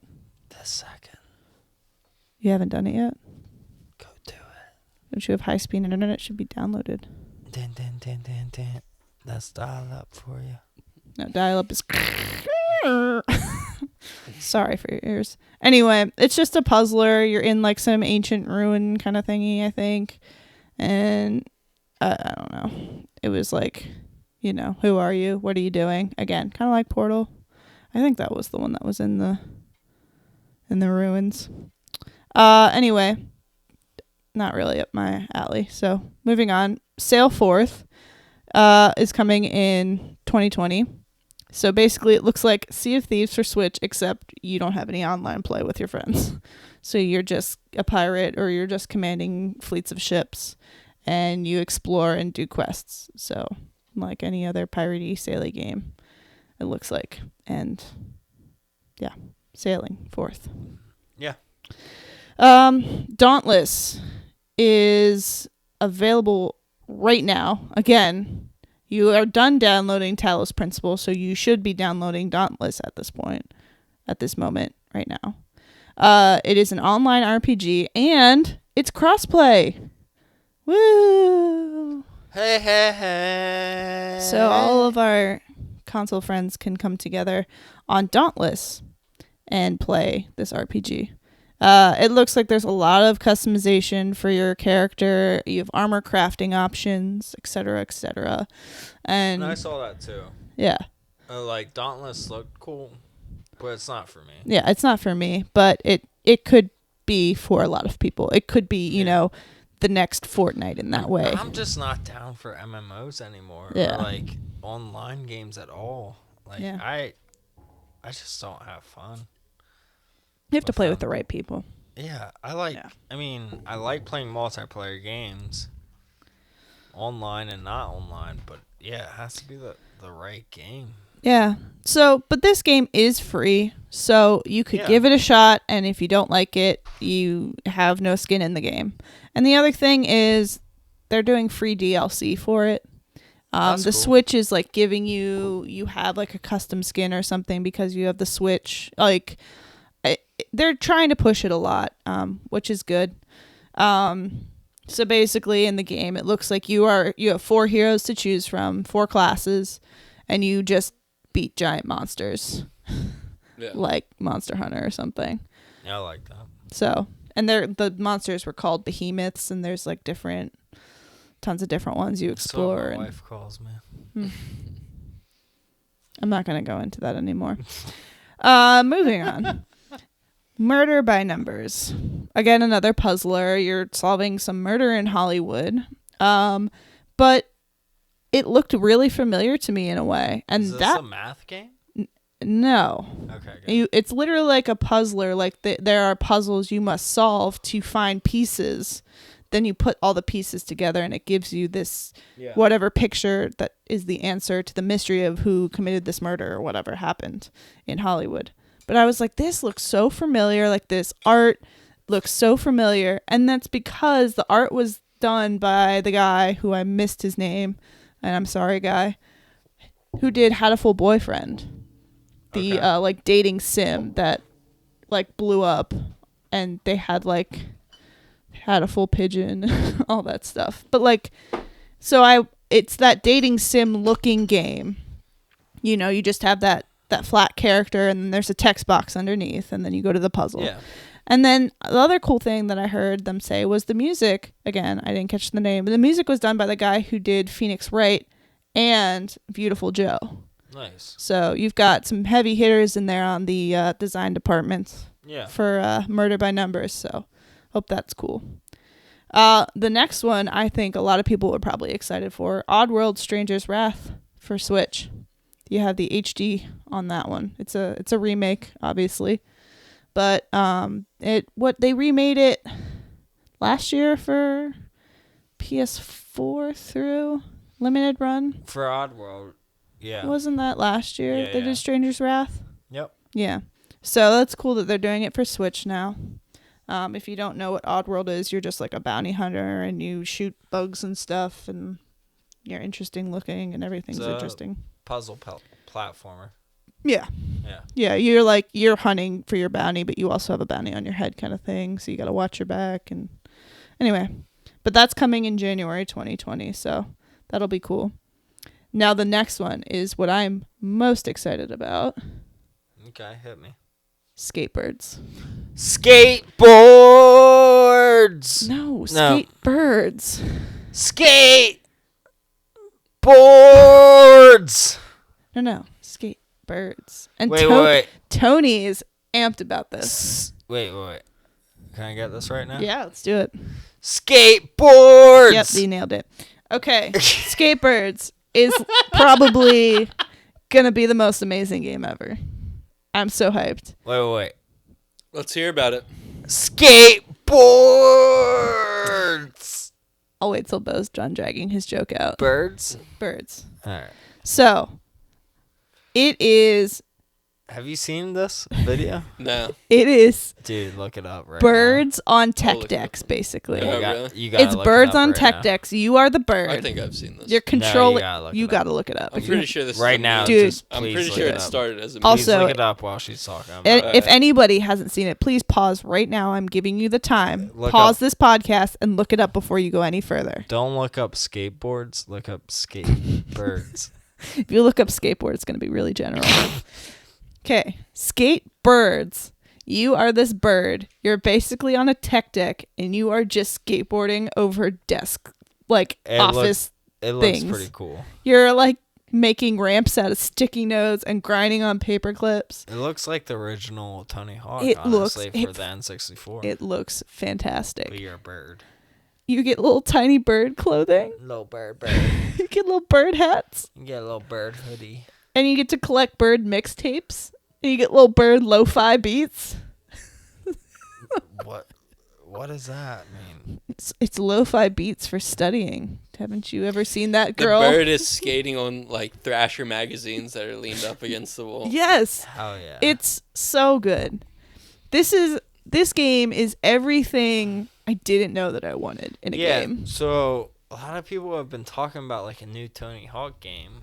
This second. You haven't done it yet? Go do Don't you have high-speed internet? It should be downloaded. Dun, dun, dun, dun, dun. That's dial up for you. No, dial-up is... Sorry for your ears. Anyway, it's just a puzzler. You're in like some ancient ruin kind of thingy, I think. And I don't know. It was like, you know, who are you? What are you doing? Again, kind of like Portal. I think that was the one that was in the ruins. Anyway, not really up my alley. So moving on. Sail Forth is coming in 2020. So basically, it looks like Sea of Thieves for Switch, except you don't have any online play with your friends. So you're just a pirate, or you're just commanding fleets of ships, and you explore and do quests. So like any other piratey sailing game, it looks like. And yeah, sailing forth. Yeah. Dauntless is available right now. Again, you are done downloading Talos Principle, so you should be downloading Dauntless at this moment, right now. It is an online RPG, and it's crossplay. Woo! Hey, hey, hey. So all of our console friends can come together on Dauntless and play this RPG. It looks like there's a lot of customization for your character. You have armor crafting options, etc., etc. And I saw that too. yeah. Like Dauntless looked cool, but it's not for me. Yeah, it's not for me, but it could be for a lot of people. It could be, you know, the next Fortnite in that way. I'm just not down for MMOs anymore. Yeah. Or like online games at all. Like Yeah. I just don't have fun. You have to play with the right people. Yeah, I like playing multiplayer games online and not online, but yeah, it has to be the right game. Yeah. So, but this game is free, so you could give it a shot, and if you don't like it, you have no skin in the game. And the other thing is they're doing free DLC for it. The cool. Switch is like giving you have like a custom skin or something because you have the Switch. Like they're trying to push it a lot, which is good. So basically in the game, it looks like you have 4 heroes to choose from, 4 classes, and you just beat giant monsters, like Monster Hunter or something. Yeah, I like that. So, and the monsters were called behemoths, and there's like tons of different ones you explore. So my wife calls me. I'm not gonna go into that anymore. Moving on. Murder by Numbers. Again, another puzzler. You're solving some murder in Hollywood. But it looked really familiar to me in a way. And Is this a math game? No. Okay, good. It's literally like a puzzler. Like there are puzzles you must solve to find pieces. Then you put all the pieces together, and it gives you this whatever picture that is the answer to the mystery of who committed this murder or whatever happened in Hollywood. But I was like, this looks so familiar. Like this art looks so familiar. And that's because the art was done by the guy who I missed his name. And I'm sorry, guy. Who did Hatoful Boyfriend. The like dating sim that like blew up. And they had like Hatoful Pigeon. All that stuff. But like, so it's that dating sim looking game. You know, you just have that flat character, and then there's a text box underneath, and then you go to the puzzle. Yeah. And then the other cool thing that I heard them say was the music. Again, I didn't catch the name, but the music was done by the guy who did Phoenix Wright and Beautiful Joe. Nice. So you've got some heavy hitters in there on the design department for Murder by Numbers. So hope that's cool. The next one I think a lot of people are probably excited for, Oddworld Stranger's Wrath for Switch. You have the HD on that one. It's a remake, obviously, but they remade it last year for PS4 through limited run for Oddworld. Yeah, wasn't that last year? Yeah, they did Stranger's Wrath. Yep. Yeah, so that's cool that they're doing it for Switch now. If you don't know what Oddworld is, you're just like a bounty hunter and you shoot bugs and stuff, and you're interesting looking and everything's interesting. Puzzle platformer. Yeah. You're hunting for your bounty, but you also have a bounty on your head kind of thing, so you got to watch your back. And anyway, But that's coming in January 2020, so that'll be cool. Now the next one is what I'm most excited about. Okay, hit me. Skatebirds. Skateboards. No, No. skatebirds. Skateboards. No, skatebirds. And Wait. Tony is amped about this. Wait. Can I get this right now? Yeah, let's do it. Skateboards. Yep, you nailed it. Okay, skatebirds is probably gonna be the most amazing game ever. I'm so hyped. Wait. Let's hear about it. Skateboards. I'll wait till Bo's done dragging his joke out. Birds. Birds. All right. So, it is Have you seen this video? No. Dude, look it up right birds on I'll tech look it decks, basically. Yeah. now. really? You gotta It's look it birds up on right tech now. decks. You are the bird. I think I've seen this. You're controlling. gotta look You it gotta look it up. I'm If pretty you- sure this Right is a now, meme. Dude. just I'm please pretty look sure it it up. started as a meme. Also- Please look it up while she's talking about And it. if anybody hasn't seen it, please pause right now. I'm giving you the time. Look Pause up- this podcast and look it up before you go any further. Don't look up skateboards. Look up skatebirds. If you look up skateboard, it's going to be really general. Okay, skatebirds. You are this bird. You're basically on a tech deck, and you are just skateboarding over desk, like It office. It looks Things. pretty cool. You're like making ramps out of sticky notes and grinding on paper clips. It looks like the original Tony Hawk, It honestly, looks- for the N64. It looks fantastic. But you're a bird. You get little tiny bird clothing. Little bird. You get little bird hats. You get a little bird hoodie. And you get to collect bird mixtapes. And you get little bird lo-fi beats. What does that mean? It's lo-fi beats for studying. Haven't you ever seen that The girl? bird is skating on like Thrasher magazines that are leaned up against the wall. Yes. Hell yeah. It's so good. This game is everything I didn't know that I wanted in a game. So a lot of people have been talking about like a new Tony Hawk game.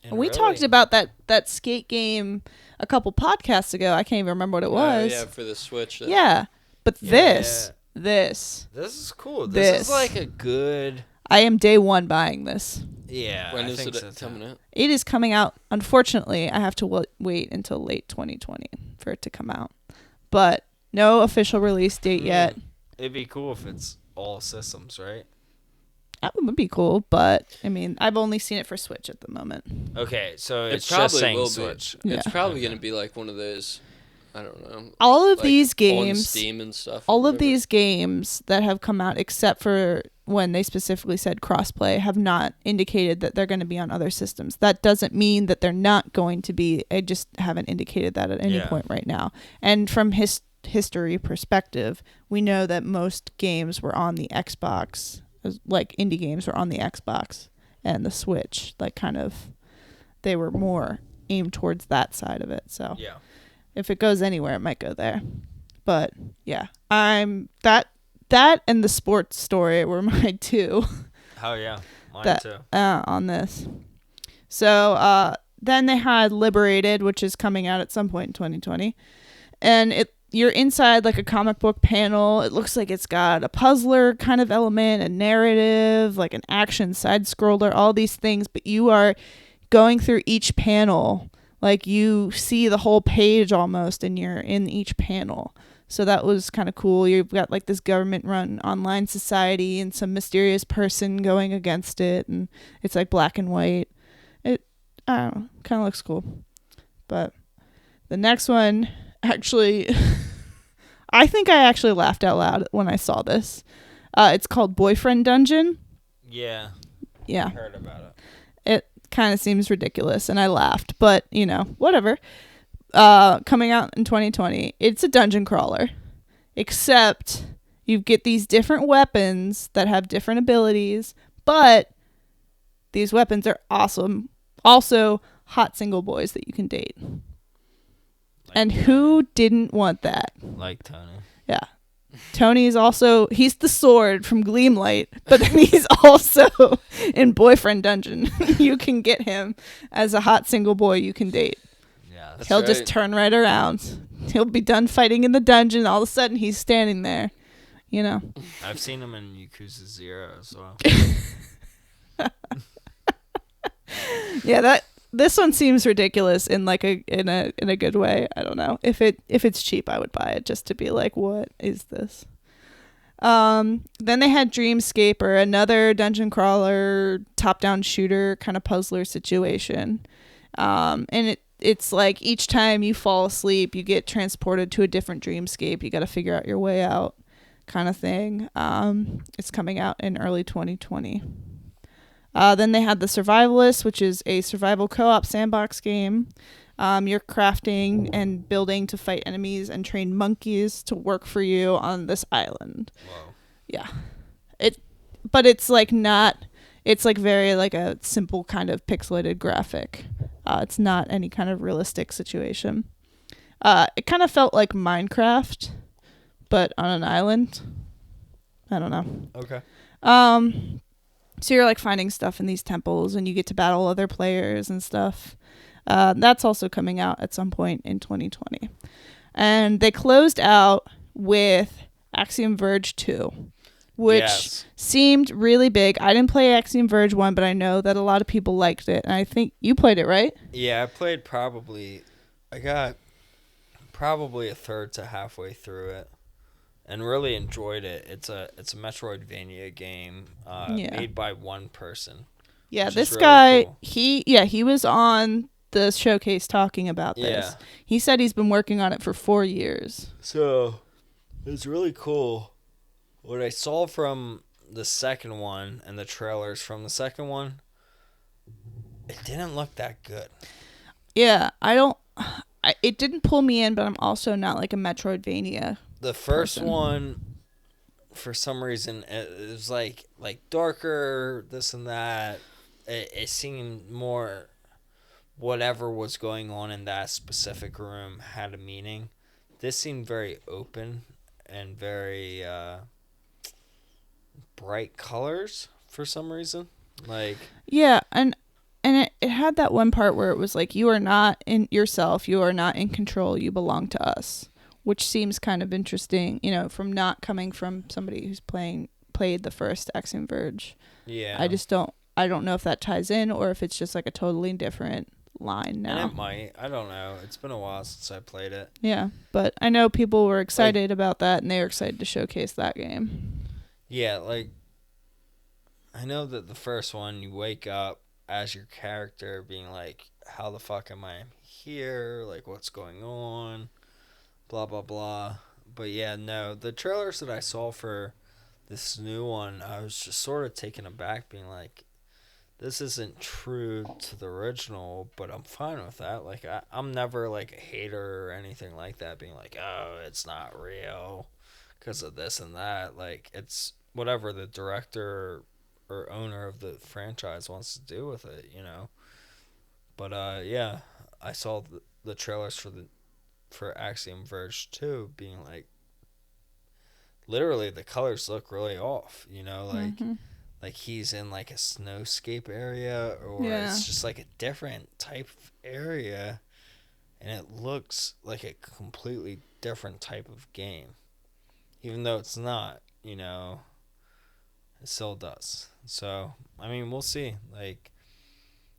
And We really- talked about that skate game a couple podcasts ago. I can't even remember what it was. Yeah, for the Switch. Yeah. But Yeah. this, This is cool. This is This. like a good. I am day one buying this. Yeah. When I is think it so, too. coming out? It is coming out. Unfortunately, I have to wait until late 2020 for it to come out. But no official release date yet. It'd be cool if it's all systems, right? That would be cool, but I mean, I've only seen it for Switch at the moment. Okay, so It it's probably just saying will be. Switch. Yeah. It's probably going to be like one of those, I don't know. All of like, these on games, Steam and stuff. all or of whatever. these games that have come out, except for when they specifically said crossplay, have not indicated that they're going to be on other systems. That doesn't mean that they're not going to be. I just haven't indicated that at any Yeah. point right now. And from history perspective, we know that most games were on the Xbox, like indie games were on the Xbox and the Switch. Like kind of, they were more aimed towards that side of it. So Yeah. if it goes anywhere, it might go there. But yeah, I'm that and the sports story were my two Hell yeah. Mine that too. on this. So then they had Liberated, which is coming out at some point in 2020, and you're inside like a comic book panel. It looks like it's got a puzzler kind of element, a narrative, like an action side scroller, all these things, but you are going through each panel. Like you see the whole page almost, and you're in each panel. So that was kind of cool. You've got like this government-run online society and some mysterious person going against it, and it's like black and white. I don't know, kind of looks cool. But the next one, actually, I think I actually laughed out loud when I saw this. It's called Boyfriend Dungeon. Yeah. Yeah. I heard about it. It kind of seems ridiculous, and I laughed, but whatever. Coming out in 2020. It's a dungeon crawler, except you get these different weapons that have different abilities, but these weapons are awesome. Also, hot single boys that you can date. And who didn't want that? Like Tony. Yeah. Tony is also, he's the sword from Gleamlight, but then he's also in Boyfriend Dungeon. You can get him as a hot single boy you can date. Yeah. That's He'll just right. turn right around. He'll be done fighting in the dungeon. All of a sudden, he's standing there, you know. I've seen him in Yakuza 0 as well. Yeah, this one seems ridiculous in like in a good way. I don't know. If it's cheap, I would buy it just to be like, what is this? Then they had Dreamscaper, another dungeon crawler, top-down shooter kind of puzzler situation. And it's like each time you fall asleep, you get transported to a different dreamscape. You got to figure out your way out, kind of thing. It's coming out in early 2020. Then they had The Survivalist, which is a survival co-op sandbox game. You're crafting and building to fight enemies and train monkeys to work for you on this island. Whoa. Yeah. But it's like not, it's like very like a simple kind of pixelated graphic. It's not any kind of realistic situation. It kind of felt like Minecraft, but on an island. I don't know. Okay. So you're like finding stuff in these temples and you get to battle other players and stuff. That's also coming out at some point in 2020. And they closed out with Axiom Verge 2, which seemed really big. I didn't play Axiom Verge 1, but I know that a lot of people liked it. And I think you played it, right? Yeah, I got probably a third to halfway through it and really enjoyed it. It's a Metroidvania game made by one person. Yeah, which this is really guy, cool. he was on the showcase talking about this. Yeah. He said he's been working on it for 4 years. So, it's really cool. What I saw from the second one and the trailers from the second one, it didn't look that good. Yeah, it didn't pull me in, but I'm also not like a Metroidvania. The first person. one, for some reason, it was like darker, this and that. It seemed more whatever was going on in that specific room had a meaning. This seemed very open and very bright colors for some reason. Like, Yeah, and it had that one part where it was like, you are not in yourself, you are not in control, you belong to us, which seems kind of interesting, you know, from not coming from somebody who's played the first Axiom Verge. yeah. I don't know if that ties in or if it's just like a totally different line now. And it might. I don't know. It's been a while since I played it. Yeah, but I know people were excited about that and they were excited to showcase that game. Yeah, like, I know that the first one, you wake up as your character being like, how the fuck am I here? Like, what's going on? Blah, blah, blah. But yeah, no, the trailers that I saw for this new one, I was just sort of taken aback, being like, this isn't true to the original, but I'm fine with that. Like, I'm never like a hater or anything like that, being like, oh, it's not real because of this and that. Like, it's whatever the director or owner of the franchise wants to do with it, you know. But yeah, I saw the trailers for Axiom Verge 2 being like, literally the colors look really off, you know, like like he's in like a snowscape area, or it's just like a different type of area, and it looks like a completely different type of game, even though it's not, you know. It still does. So I mean, we'll see. Like,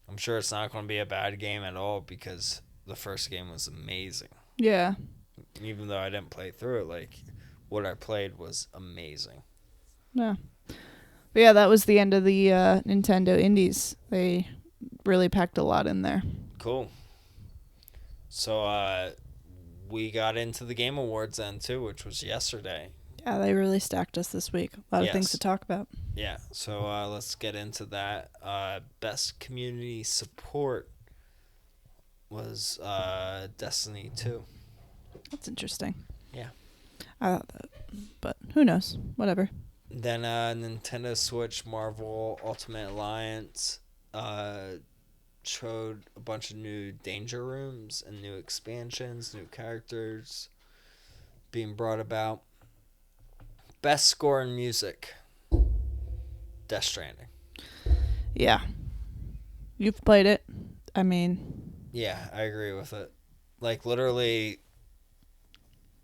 I'm sure it's not going to be a bad game at all, because the first game was amazing. Yeah. Even though I didn't play through it, like, what I played was amazing. Yeah. But yeah, that was the end of the Nintendo Indies. They really packed a lot in there. Cool. So we got into the Game Awards then too, which was yesterday. Yeah, they really stacked us this week. A lot of things to talk about. Yeah, so let's get into that. Best community support was Destiny 2. That's interesting. Yeah. I thought that, but who knows? Whatever. Then Nintendo Switch Marvel Ultimate Alliance showed a bunch of new danger rooms and new expansions, new characters being brought about. Best score in music, Death Stranding. Yeah. You've played it. I mean, Yeah, I agree with it. Like, literally,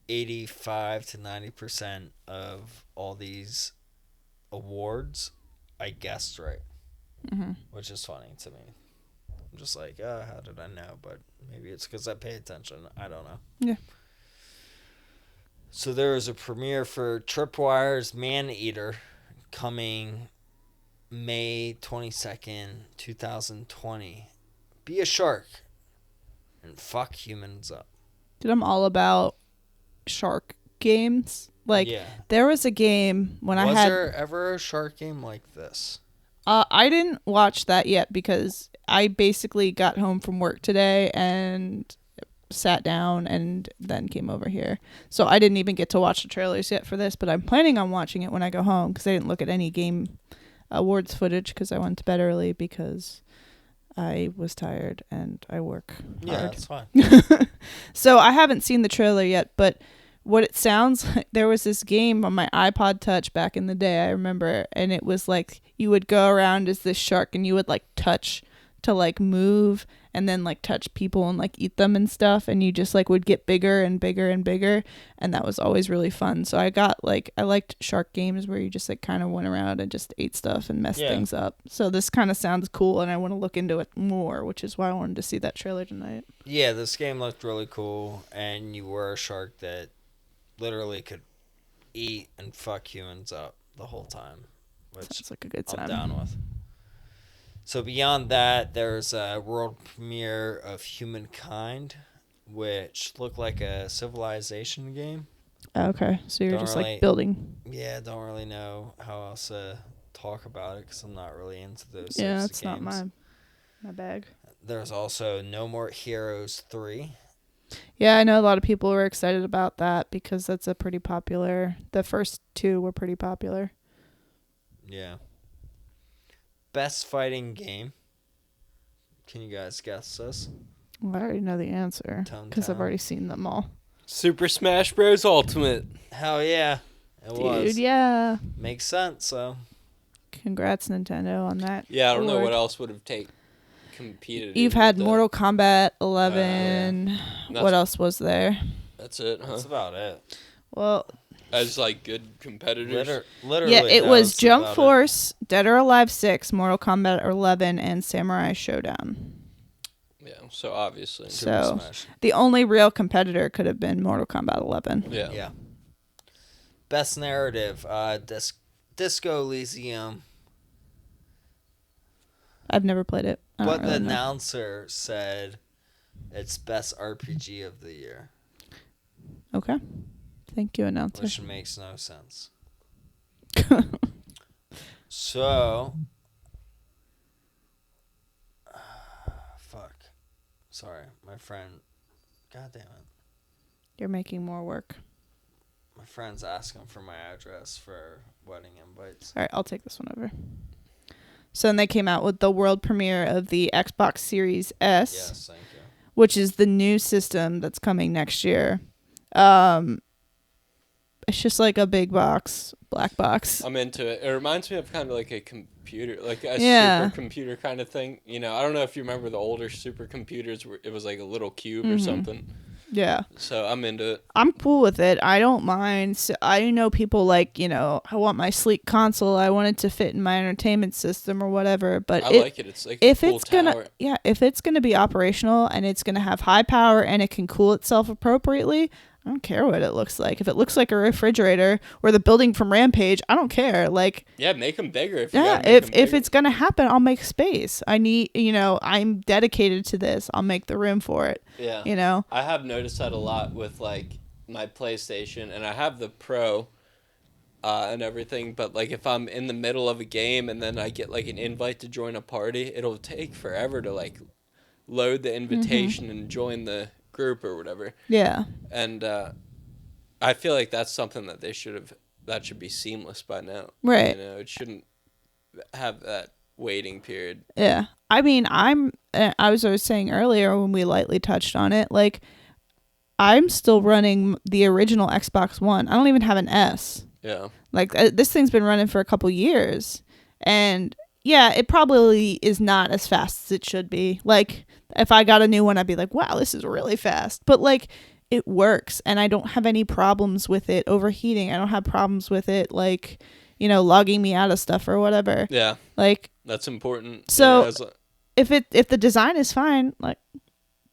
85 to 90% of all these awards I guessed right, which is funny to me. I'm just like, how did I know? But maybe it's because I pay attention. I don't know. Yeah. So there is a premiere for Tripwire's Maneater coming May 22nd, 2020. Be a shark and fuck humans up. Dude, I'm all about shark games. Like, yeah. there was a game when Was I had... there ever a shark game like this? I didn't watch that yet because I basically got home from work today and sat down and then came over here. So I didn't even get to watch the trailers yet for this, but I'm planning on watching it when I go home because I didn't look at any game awards footage because I went to bed early because I was tired and I work Yeah, hard. that's fine. So I haven't seen the trailer yet, but what it sounds like, there was this game on my iPod Touch back in the day, I remember, and it was like you would go around as this shark and you would like touch to like move and then like touch people and like eat them and stuff, and you just like would get bigger and bigger and bigger, and that was always really fun. So I liked shark games where you just like kind of went around and just ate stuff and messed things up. So this kind of sounds cool and I want to look into it more, which is why I wanted to see that trailer tonight. Yeah, this game looked really cool, and you were a shark that literally could eat and fuck humans up the whole time, which Sounds like a good I'm time. down with. So beyond that, there's a world premiere of Humankind, which looked like a Civilization game. Okay, so you're Don't just really- like building. Yeah, don't really know how else to talk about it because I'm not really into those Yeah, types that's of not games. my bag. There's also No More Heroes 3. Yeah, I know a lot of people were excited about that because that's a pretty popular. The first two were pretty popular. Yeah. Best fighting game. Can you guys guess this? Well, I already know the answer Tone because I've Town. already seen them all. Super Smash Bros. Ultimate. Hell yeah. It Dude, was. yeah. Makes sense, so. Congrats, Nintendo, on that. Yeah, I don't know award. what else would have competed. You've even had with that. Mortal Kombat 11. That's- What else was there? That's it, huh? That's about it. Well, As like good competitors. Literally. yeah, it that was Jump about it. Force, Dead or Alive 6, Mortal Kombat 11, and Samurai Showdown. Yeah, so obviously. Super So- Smash. The only real competitor could have been Mortal Kombat 11. Yeah. Yeah. Best narrative. Disco Elysium. I've never played it. I don't But the really know. announcer said it's best RPG of the year, Okay. Thank you, announcer. which makes no sense. So, fuck. Sorry, my friend. God damn it. You're making more work. My friend's asking for my address for wedding invites. All right, I'll take this one over. So then they came out with the world premiere of the Xbox Series S, Yes, thank you. which is the new system that's coming next year. It's just like a big box, black box. I'm into it. It reminds me of kind of like a computer, like a Yeah. supercomputer kind of thing. You know, I don't know if you remember the older supercomputers where it was like a little cube Mm-hmm. or something. Yeah. So I'm into it. I'm cool with it. I don't mind. So I know people like, I want my sleek console. I want it to fit in my entertainment system or whatever. But I like it. It's like if a cool it's gonna, tower. if it's gonna be operational and it's gonna have high power and it can cool itself appropriately, I don't care what it looks like. If it looks like a refrigerator or the building from Rampage, I don't care. Like, Yeah, make them bigger. If you yeah, gotta make 'em if bigger. it's gonna happen, I'll make space. I need, I'm dedicated to this. I'll make the room for it. Yeah. I have noticed that a lot with like my PlayStation, and I have the Pro and everything. But like if I'm in the middle of a game and then I get like an invite to join a party, it'll take forever to like load the invitation and join the group or whatever. Yeah. And I feel like that's something that that should be seamless by now. Right. It shouldn't have that waiting period. Yeah. I mean, I was saying earlier when we lightly touched on it, like, I'm still running the original Xbox One. I don't even have an S. Yeah. Like, this thing's been running for a couple years. And, yeah, it probably is not as fast as it should be. Like, if I got a new one, I'd be like, wow, this is really fast. But, like, it works, and I don't have any problems with it overheating. I don't have problems with it, like, logging me out of stuff or whatever. Yeah, Like, that's important. So- Yeah, as a- if the design is fine, like,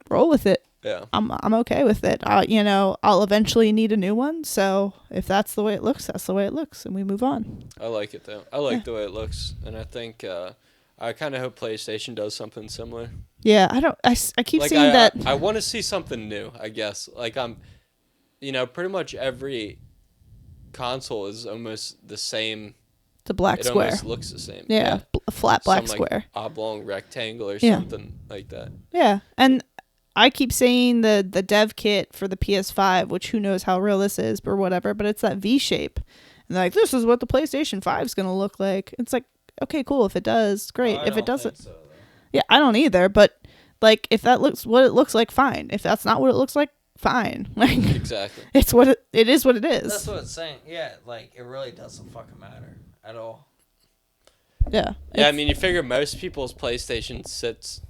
roll with it. yeah. I'm okay with it. I'll eventually need a new one. So if that's the way it looks, that's the way it looks, and we move on. I like it though. I like the way it looks, and I think I kind of hope PlayStation does something similar. Yeah, I keep Like seeing that. I want to see something new. I guess like pretty much every console is almost the same. The black It square. almost looks the same. Yeah, a flat black Some, like, square. oblong rectangle or Yeah. something like that. Yeah, and I keep saying the dev kit for the PS5, which who knows how real this is or whatever, but it's that V shape. And they're like, this is what the PlayStation 5 is going to look like. It's like, okay, cool. If it does, great. I If it don't doesn't, think so, though. yeah, I don't either. But like, if that looks what it looks like, fine. If that's not what it looks like, fine. Like, Exactly. it's what it is. What it is. That's what it's saying. Yeah, like it really doesn't fucking matter at all. Yeah. Yeah, I It's- mean, you figure most people's PlayStation sits.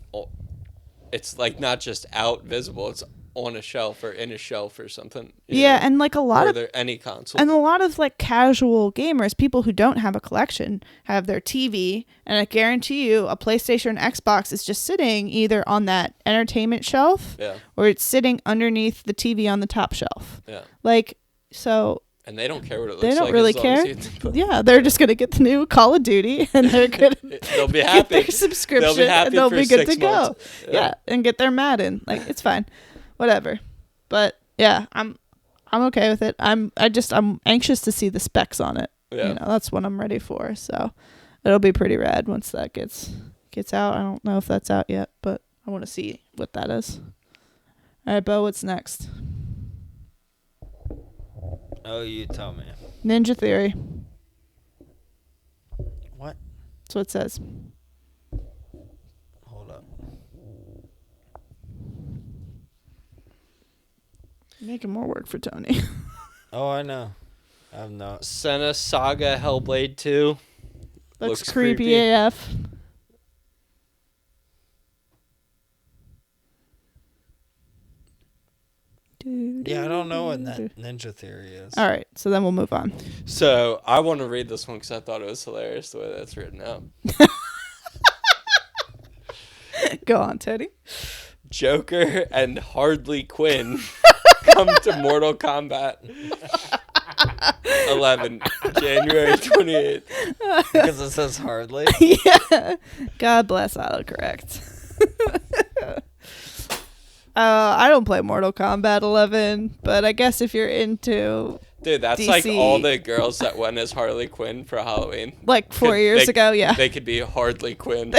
It's like not just out visible; it's on a shelf or in a shelf or something. you yeah, know, and like a lot or of there any console. And a lot of like casual gamers, people who don't have a collection, have their TV, and I guarantee you a PlayStation or Xbox is just sitting either on that entertainment shelf Yeah, or it's sitting underneath the TV on the top shelf. yeah, Like, so and they don't care what it looks they like. don't really as long as care. you put- Yeah, they're just gonna get the new Call of Duty and they're gonna They'll be get happy. their subscription They'll be happy and they'll for be good 6 to go. months. Yeah, and get their Madden. Like, it's fine, whatever. But yeah, I'm okay with it. I'm anxious to see the specs on it. Yeah. That's what I'm ready for. So it'll be pretty rad once that gets out. I don't know if that's out yet, but I want to see what that is. All right, Bo, what's next? Oh, you tell me. Ninja Theory. What? That's what it says. Hold up. Making more work for Tony. Oh, I know. I have no. Senna Saga Hellblade 2. Looks Looks creepy creepy. AF. Yeah, I don't know what Ninja Theory is. All right, so then we'll move on. So I want to read this one because I thought it was hilarious the way that's written out. Go on, Tony. Joker and Harley Quinn come to Mortal Kombat 11, January 28th. Because it says hardly. Yeah. God bless autocorrect. I don't play Mortal Kombat 11, but I guess if you're into Dude, that's DC. like all the girls that went as Harley Quinn for Halloween. like 4 years ago, yeah. They could be Harley Quinn.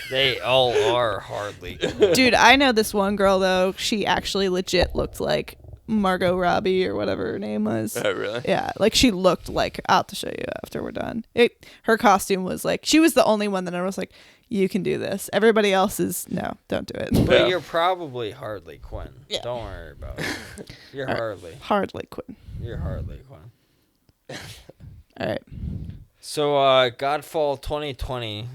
They all are hardly. Dude, I know this one girl though. She actually legit looked like Margot Robbie or whatever her name was. Oh, really? Yeah, like she looked like. I'll have to show you after we're done. Her costume was like, she was the only one that I was like, you can do this. Everybody else is no, don't do it. But Yeah. you're probably Harley Quinn. Yeah. Don't worry about it. You're All right. Harley. Hardly Quinn. You're Harley Quinn. All right. So, Godfall 2020,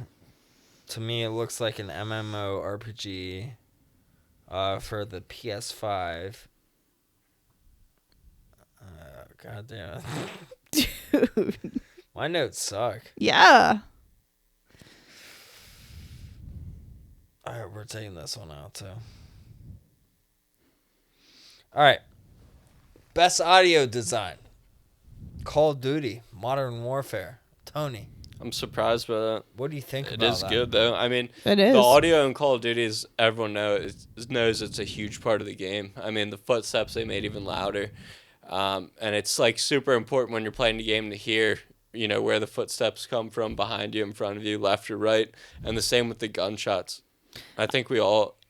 to me, it looks like an MMO RPG for the PS5. God damn it. Dude. My notes suck. Yeah. Alright, we're taking this one out, too. Alright. Best audio design. Call of Duty, Modern Warfare. Tony, I'm surprised by that. what do you think It about is that? good, though. I mean, It is. the audio in Call of Duty, is everyone knows it's a huge part of the game. I mean, the footsteps they made even louder. And it's like super important when you're playing the game to hear, where the footsteps come from, behind you, in front of you, left or right. And the same with the gunshots. I think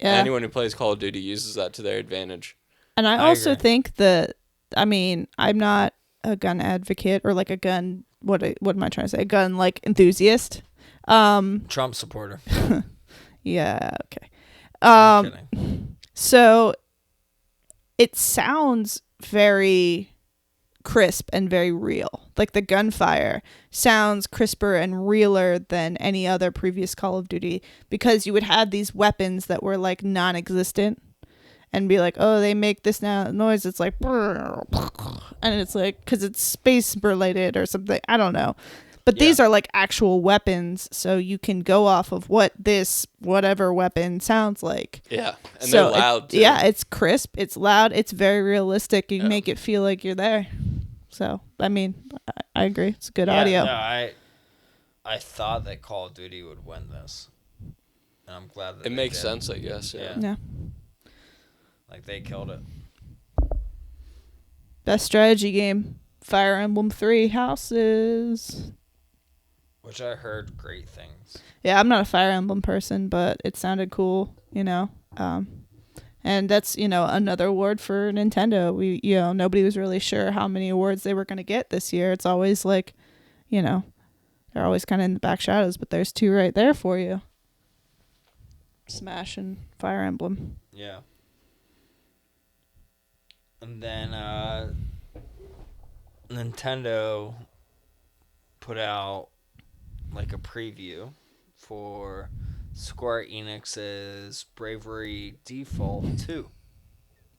anyone who plays Call of Duty uses that to their advantage. And I I also agree. think I'm not a gun advocate or like a gun, what am I trying to say? A gun like enthusiast. Trump supporter. Yeah, okay. I'm kidding. So it sounds very crisp and very real. Like the gunfire sounds crisper and realer than any other previous Call of Duty because you would have these weapons that were like non-existent and be like, oh, they make this noise. It's like, and it's like, because it's space related or something. I don't know. But these are like actual weapons, so you can go off of what this whatever weapon sounds like. Yeah, and So they're loud too. Yeah, it's crisp, it's loud, it's very realistic. You make it feel like you're there. So, I mean, I agree. It's good audio. No, I thought that Call of Duty would win this, and I'm glad that It makes sense, I guess. Yeah. Yeah. Like they killed it. Best strategy game, Fire Emblem 3 Houses. Which I heard great things. Yeah, I'm not a Fire Emblem person, but it sounded cool, and that's, another award for Nintendo. We, nobody was really sure how many awards they were going to get this year. It's always like, they're always kind of in the back shadows, but there's 2 right there for you. Smash and Fire Emblem. Yeah. And then Nintendo put out like a preview for Square Enix's Bravery Default 2.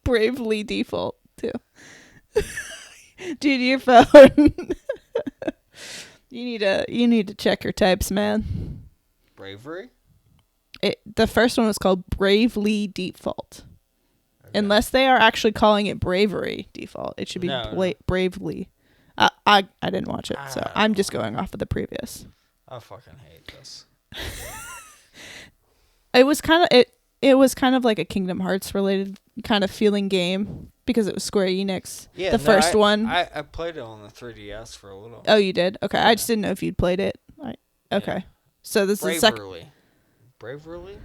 Bravely Default, too. Dude, your phone. You need to check your types, man. Bravery? The first one was called Bravely Default. Okay. Unless they are actually calling it Bravery Default, it should be Bravely. I didn't watch it, so I'm just going off of the previous. I fucking hate this. It was kind of like a Kingdom Hearts related kind of feeling game because it was Square Enix. Yeah, first one. I played it on the 3DS for a little. Oh, you did? Okay, I just didn't know if you'd played it. Okay, Yeah. so this is second. Bravely?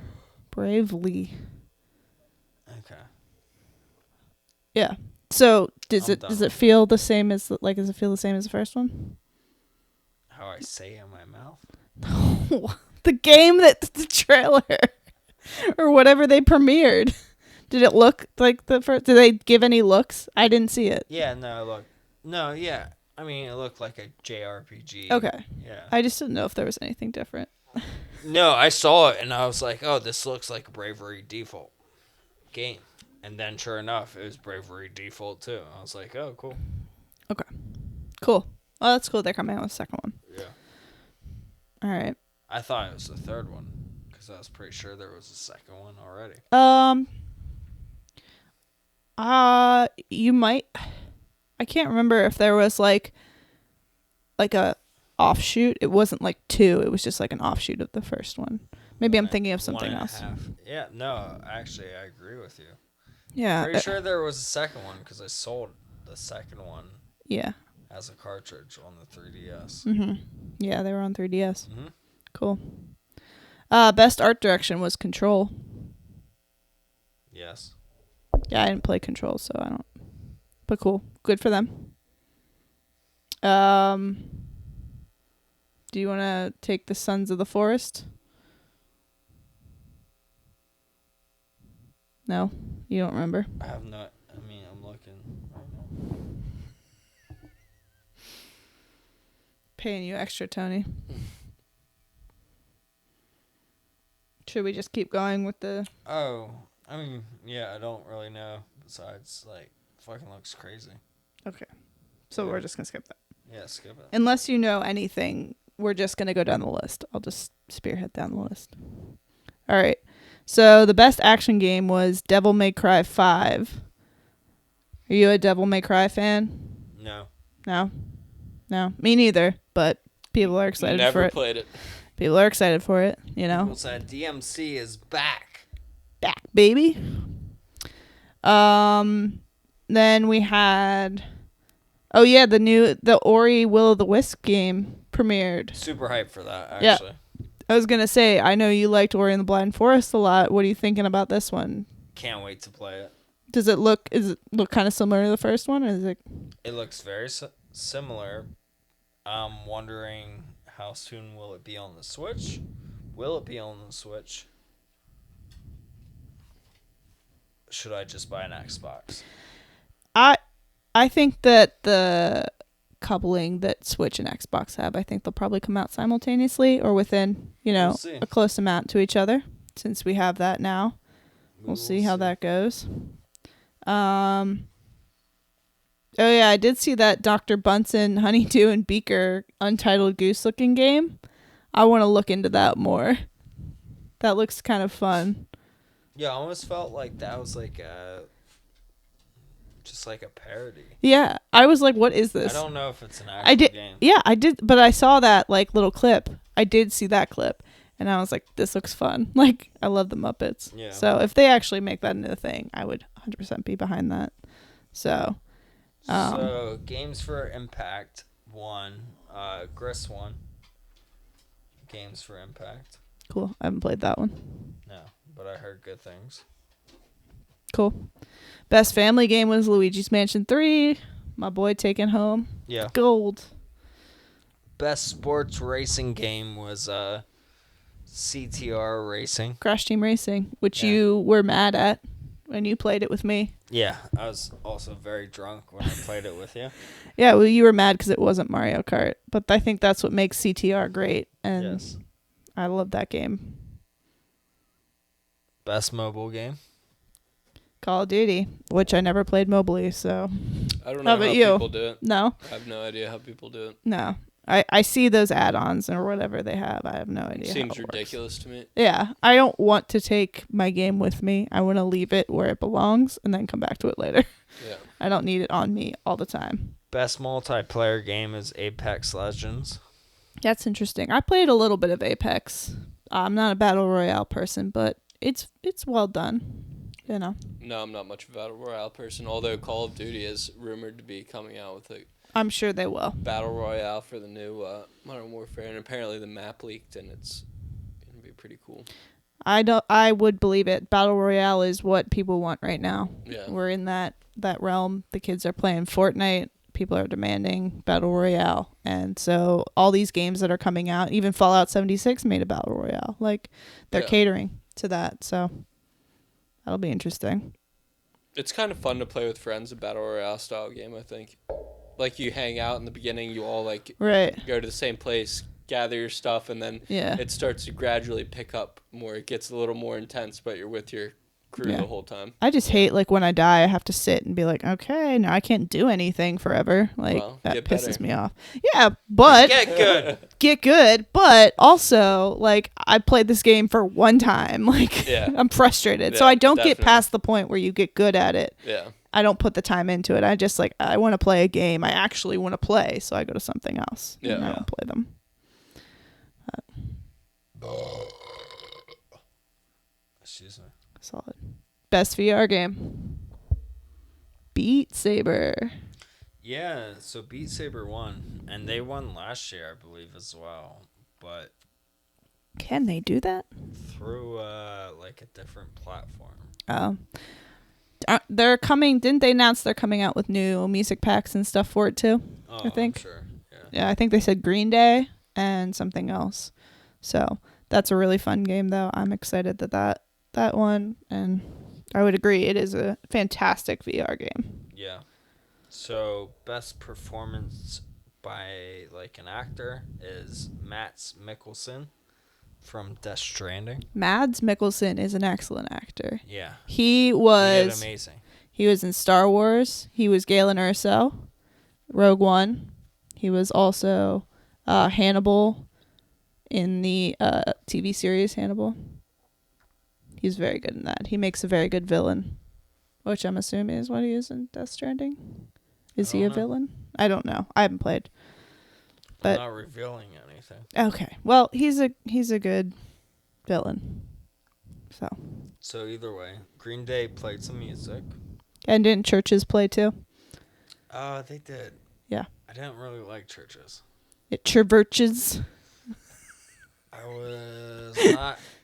Bravely. Okay. Yeah. So I'm done does with it feel the same as does it feel the same as the first one? How I say in my mouth? The game that's the trailer or whatever they premiered. Did it look like the first? Did they give any looks? I didn't see it. Yeah, yeah. I mean, it looked like a JRPG. Okay. Yeah. I just didn't know if there was anything different. No, I saw it and I was like, oh, this looks like a Bravery Default game. And then sure enough, it was Bravery Default too. I was like, oh, cool. Okay. Cool. Oh, that's cool. They're coming out with the second one. Yeah. All right. I thought it was the third one because I was pretty sure there was a second one already. You might. I can't remember if there was like a offshoot. It wasn't like 2. It was just like an offshoot of the first one. Maybe I'm thinking of something else. Yeah, no, actually, I agree with you. Yeah. Pretty sure there was a second one because I sold the second one Yeah. as a cartridge on the 3DS. Mhm. Yeah, they were on 3DS. Mhm. Cool. Best art direction was Control. Yes. Yeah, I didn't play Control, so I don't. But cool. Good for them. Do you want to take the Sons of the Forest? No? You don't remember? I have not. I mean, I'm looking right now. Paying you extra, Tony. Should we just keep going with the... Oh, I mean, yeah, I don't really know. Besides, like, fucking looks crazy. Okay. So we're just going to skip that. Yeah, skip it. Unless you know anything, we're just going to go down the list. I'll just spearhead down the list. All right. So the best action game was Devil May Cry 5. Are you a Devil May Cry fan? No. No? No. Me neither, but people are excited for Never it. played it. People are excited for it, you know? People said DMC is back. Back, baby. Then we had... Oh, yeah, the Ori Will of the Wisp game premiered. Super hyped for that, Yeah. actually. I was going to say, I know you liked Ori and the Blind Forest a lot. What are you thinking about this one? Can't wait to play it. Does it look kind of similar to the first one? Or is it... It looks very similar. I'm wondering how soon will it be on the Switch? Will it be on the Switch? Should I just buy an Xbox? I think that the coupling that Switch and Xbox have, I think they'll probably come out simultaneously or within, We'll see. a close amount to each other. Since we have that now, we'll see how that goes. Oh yeah, I did see that Dr. Bunsen, Honeydew, and Beaker Untitled Goose looking game. I want to look into that more. That looks kind of fun. Yeah, I almost felt like that was like just like a parody. Yeah, I was like, what is this? I don't know if it's an actual I did. game. Yeah, I did, but I saw that like little clip. I did see that clip, and I was like, this looks fun. Like, I love the Muppets. Yeah. So if they actually make that into a thing, I would 100% be behind that. So. So Games for Impact won. Gris won. Games for Impact. Cool. I haven't played that one. No, but I heard good things. Cool. Best family game was Luigi's Mansion 3. My boy taking home Yeah. gold. Best sports racing game was CTR Racing. Crash Team Racing, which Yeah. you were mad at when you played it with me. Yeah, I was also very drunk when I played it with you. Yeah, well, you were mad because it wasn't Mario Kart, but I think that's what makes CTR great, and Yes. I love that game. Best mobile game. Call of Duty, which I never played mobily, so I don't How know how about you? people do it. no, I have no idea how people do it. no. I see those add-ons or whatever they have. I have no idea. It how seems it works. ridiculous to me. Yeah, I don't want to take my game with me. I want to leave it where it belongs and then come back to it later. Yeah. I don't need it on me all the time. Best multiplayer game is Apex Legends. That's interesting. I played a little bit of Apex. I'm not a battle royale person, but it's well done. You know, No, I'm not much of a battle royale person. Although Call of Duty is rumored to be coming out with a I'm sure they will. battle royale for the new Modern Warfare, and apparently the map leaked, and it's gonna be pretty cool. I would believe it. Battle royale is what people want right now. Yeah. We're in that realm. The kids are playing Fortnite. People are demanding battle royale, and so all these games that are coming out, even Fallout 76 made a battle royale. Like they're Yeah. catering to that. So that'll be interesting. It's kind of fun to play with friends, a battle royale style game. I think, like you hang out in the beginning, you all like Right. go to the same place, gather your stuff, and then Yeah. it starts to gradually pick up more. It gets a little more intense, but you're with your crew Yeah. the whole time. I just hate like when I die, I have to sit and be like, okay, now I can't do anything forever. Like Well, that get pisses better. me off. Yeah, but Get good. get good. But also, like I played this game for one time. Like Yeah. I'm frustrated, so Yeah, I don't get definitely. past the point where you get good at it. Yeah. I don't put the time into it. I just like I want to play a game I actually want to play, so I go to something else. Yeah. and I don't play them. Excuse me. Solid. Best VR game. Beat Saber. Yeah, so Beat Saber won, and they won last year, I believe, as well. But Can they do that? through like a different platform. Oh. They're coming. Didn't they announce they're coming out with new music packs and stuff for it too? Oh, I think. I'm sure. Yeah. Yeah, I think they said Green Day and something else. So that's a really fun game, though. I'm excited that one, and I would agree it is a fantastic VR game. Yeah. So best performance by like an actor is Mads Mikkelsen from Death Stranding. Mads Mikkelsen is an excellent actor. Yeah. He He did was amazing. he was in Star Wars. He was Galen Erso, Rogue One. He was also Hannibal in the TV series Hannibal. He's very good in that. He makes a very good villain, which I'm assuming is what he is in Death Stranding. Is I he a don't know. villain? I don't know. I haven't played. But I'm not revealing anything. okay. Well, he's a good villain. So, So either way, Green Day played some music. and didn't Churches play too? They did. Yeah. I didn't really like Churches. It Churches. I was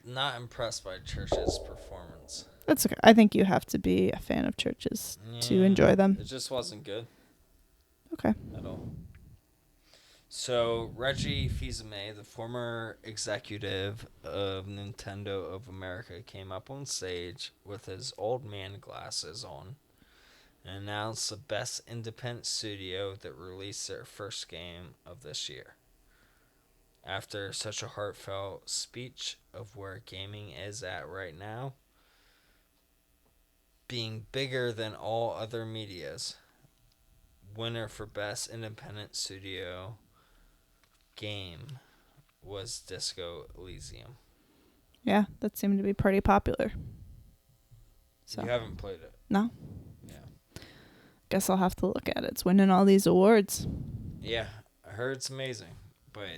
not impressed by Church's performance. That's okay. I think you have to be a fan of Churches to Yeah, enjoy them. It just wasn't good Okay. at all. So Reggie Fils-Aimé, the former executive of Nintendo of America, came up on stage with his old man glasses on and announced the best independent studio that released their first game of this year. After such a heartfelt speech of where gaming is at right now, being bigger than all other medias. Winner for Best Independent Studio Game was Disco Elysium. Yeah, that seemed to be pretty popular. So You haven't played it. no. Yeah. Guess I'll have to look at it. It's winning all these awards. Yeah, I heard it's amazing, but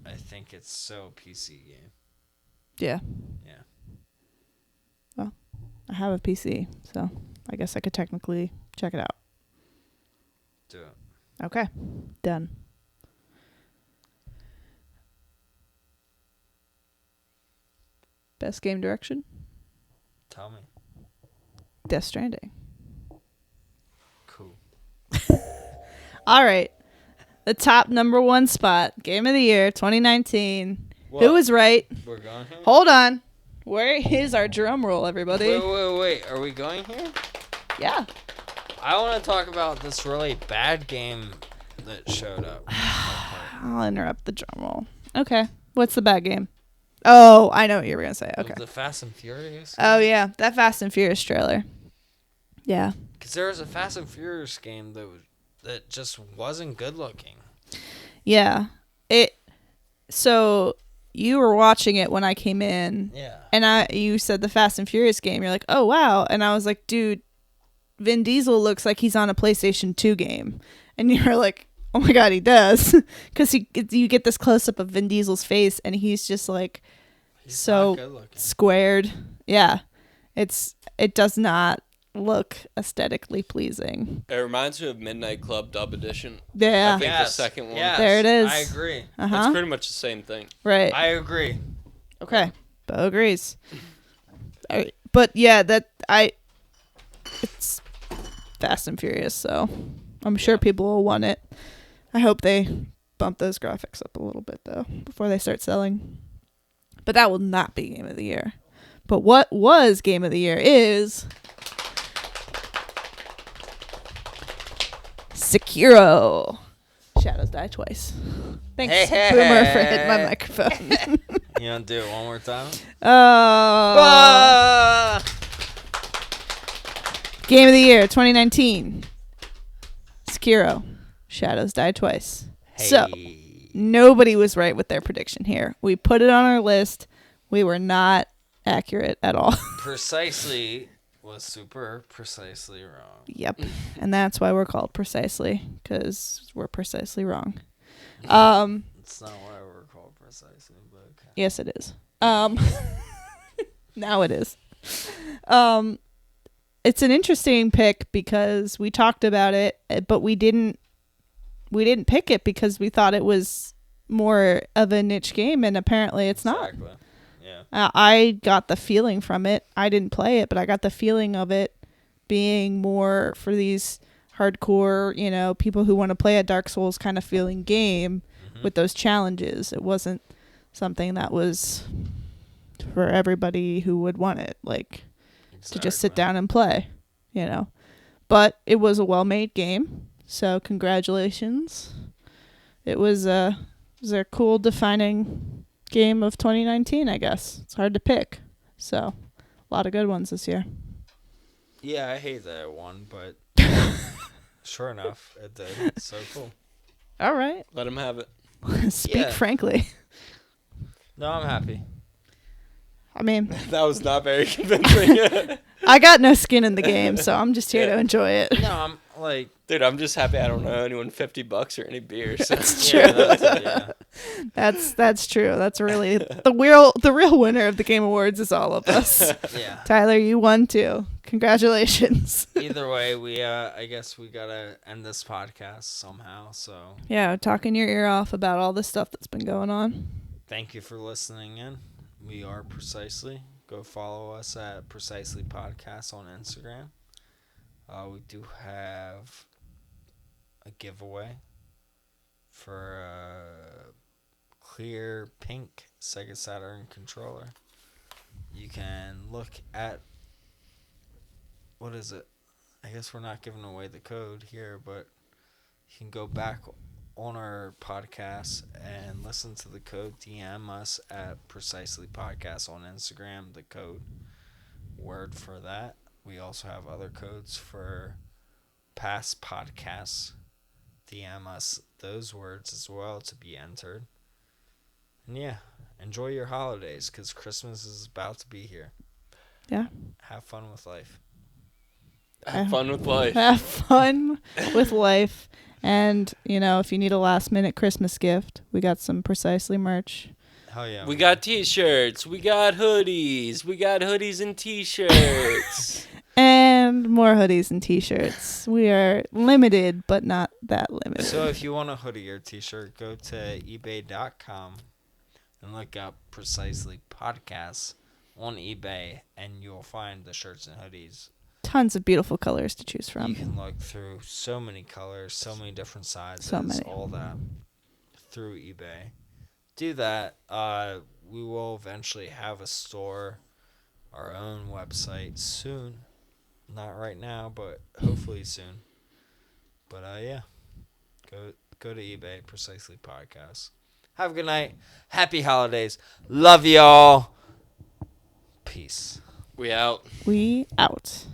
I think it's so PC game. Yeah. Yeah. Well, I have a PC, so I guess I could technically check it out. Do it. Okay. Done. Best game direction? Tell me. Death Stranding. Cool. All right. The top number 1 spot, Game of the Year 2019. What? Who was right? We're going here? Hold on. Where is our drum roll, everybody? Wait. Are we going here? Yeah. I want to talk about this really bad game that showed up. I'll interrupt the drum roll. Okay. What's the bad game? Oh, I know what you were going to say. Okay. The Fast and Furious? Oh, yeah. That Fast and Furious trailer. Yeah. Because there was a Fast and Furious game that just wasn't good looking. Yeah. So you were watching it when I came in. Yeah. And you said the Fast and Furious game. You're like, oh, wow. And I was like, dude, Vin Diesel looks like he's on a PlayStation 2 game. And you were like, oh my God, he does. Because you get this close up of Vin Diesel's face and he's just like He's so not good looking. squared. Yeah. It does not look aesthetically pleasing. It reminds me of Midnight Club Dub Edition. Yeah. I think the second one. Yes, There it is. I agree. Uh-huh. It's pretty much the same thing. Right. I agree. Okay. Bo agrees. All right. But yeah, it's Fast and Furious, so I'm sure people will want it. I hope they bump those graphics up a little bit though before they start selling. But that will not be Game of the Year. But what was Game of the Year is Sekiro. Shadows Die Twice. Thanks, Hey. Boomer, for hitting my microphone. You want to do it one more time? Oh. Game of the Year 2019. Sekiro. Shadows Die Twice. So, nobody was right with their prediction here. We put it on our list. We were not accurate at all. Precisely was super precisely wrong. Yep. And that's why we're called Precisely, because we're precisely wrong. It's not why we're called precisely, but okay. Yes, it is. Now it is. It's an interesting pick because we talked about it, but we didn't pick it because we thought it was more of a niche game, and apparently it's not. Exactly. Yeah. I got the feeling from it. I didn't play it, but I got the feeling of it being more for these hardcore, people who want to play a Dark Souls kind of feeling game with those challenges. It wasn't something that was for everybody who would want it, to just sit down and play, But it was a well-made game, so congratulations. It was a cool defining game of 2019, I guess. It's hard to pick. So, a lot of good ones this year. Yeah, I hate that it won, but sure enough, it did. It's so cool. All right. Let him have it. Speak frankly. No, I'm happy. I mean, That was not very convincing. I got no skin in the game, so I'm just here to enjoy it. No, I'm like, Dude, I'm just happy I don't owe anyone $50 or any beer. So. That's yeah, true. that's it, yeah. That's true. That's really the real winner of the Game Awards is all of us. Yeah. Tyler, you won too. Congratulations. Either way, I guess we gotta end this podcast somehow. So Yeah, talking your ear off about all the stuff that's been going on. thank you for listening in. We are Precisely. Go follow us at Precisely Podcast on Instagram. We do have a giveaway for a clear pink Sega Saturn controller. You can look at, what is it? I guess we're not giving away the code here, but you can go back on our podcast and listen to the code. DM us at Precisely Podcast on Instagram, the code word for that. We also have other codes for past podcasts. DM us those words as well to be entered. And yeah, enjoy your holidays because Christmas is about to be here. Yeah. Have fun with life. Have fun with life. Have fun with life. And, you know, if you need a last minute Christmas gift, we got some Precisely merch. Hell yeah. We got t-shirts. We got hoodies. We got hoodies and t-shirts. And more hoodies and t-shirts. We are limited, but not that limited. So if you want a hoodie or t-shirt, go to ebay.com and look up Precisely Podcasts on eBay, and you'll find the shirts and hoodies. Tons of beautiful colors to choose from. You can look through so many colors, so many different sizes, So many. all that through eBay. Do that. We will eventually have a store, our own website soon. Not right now, but hopefully soon. But yeah, go to eBay, Precisely Podcast. Have a good night. Happy holidays. Love y'all. Peace. We out. We out.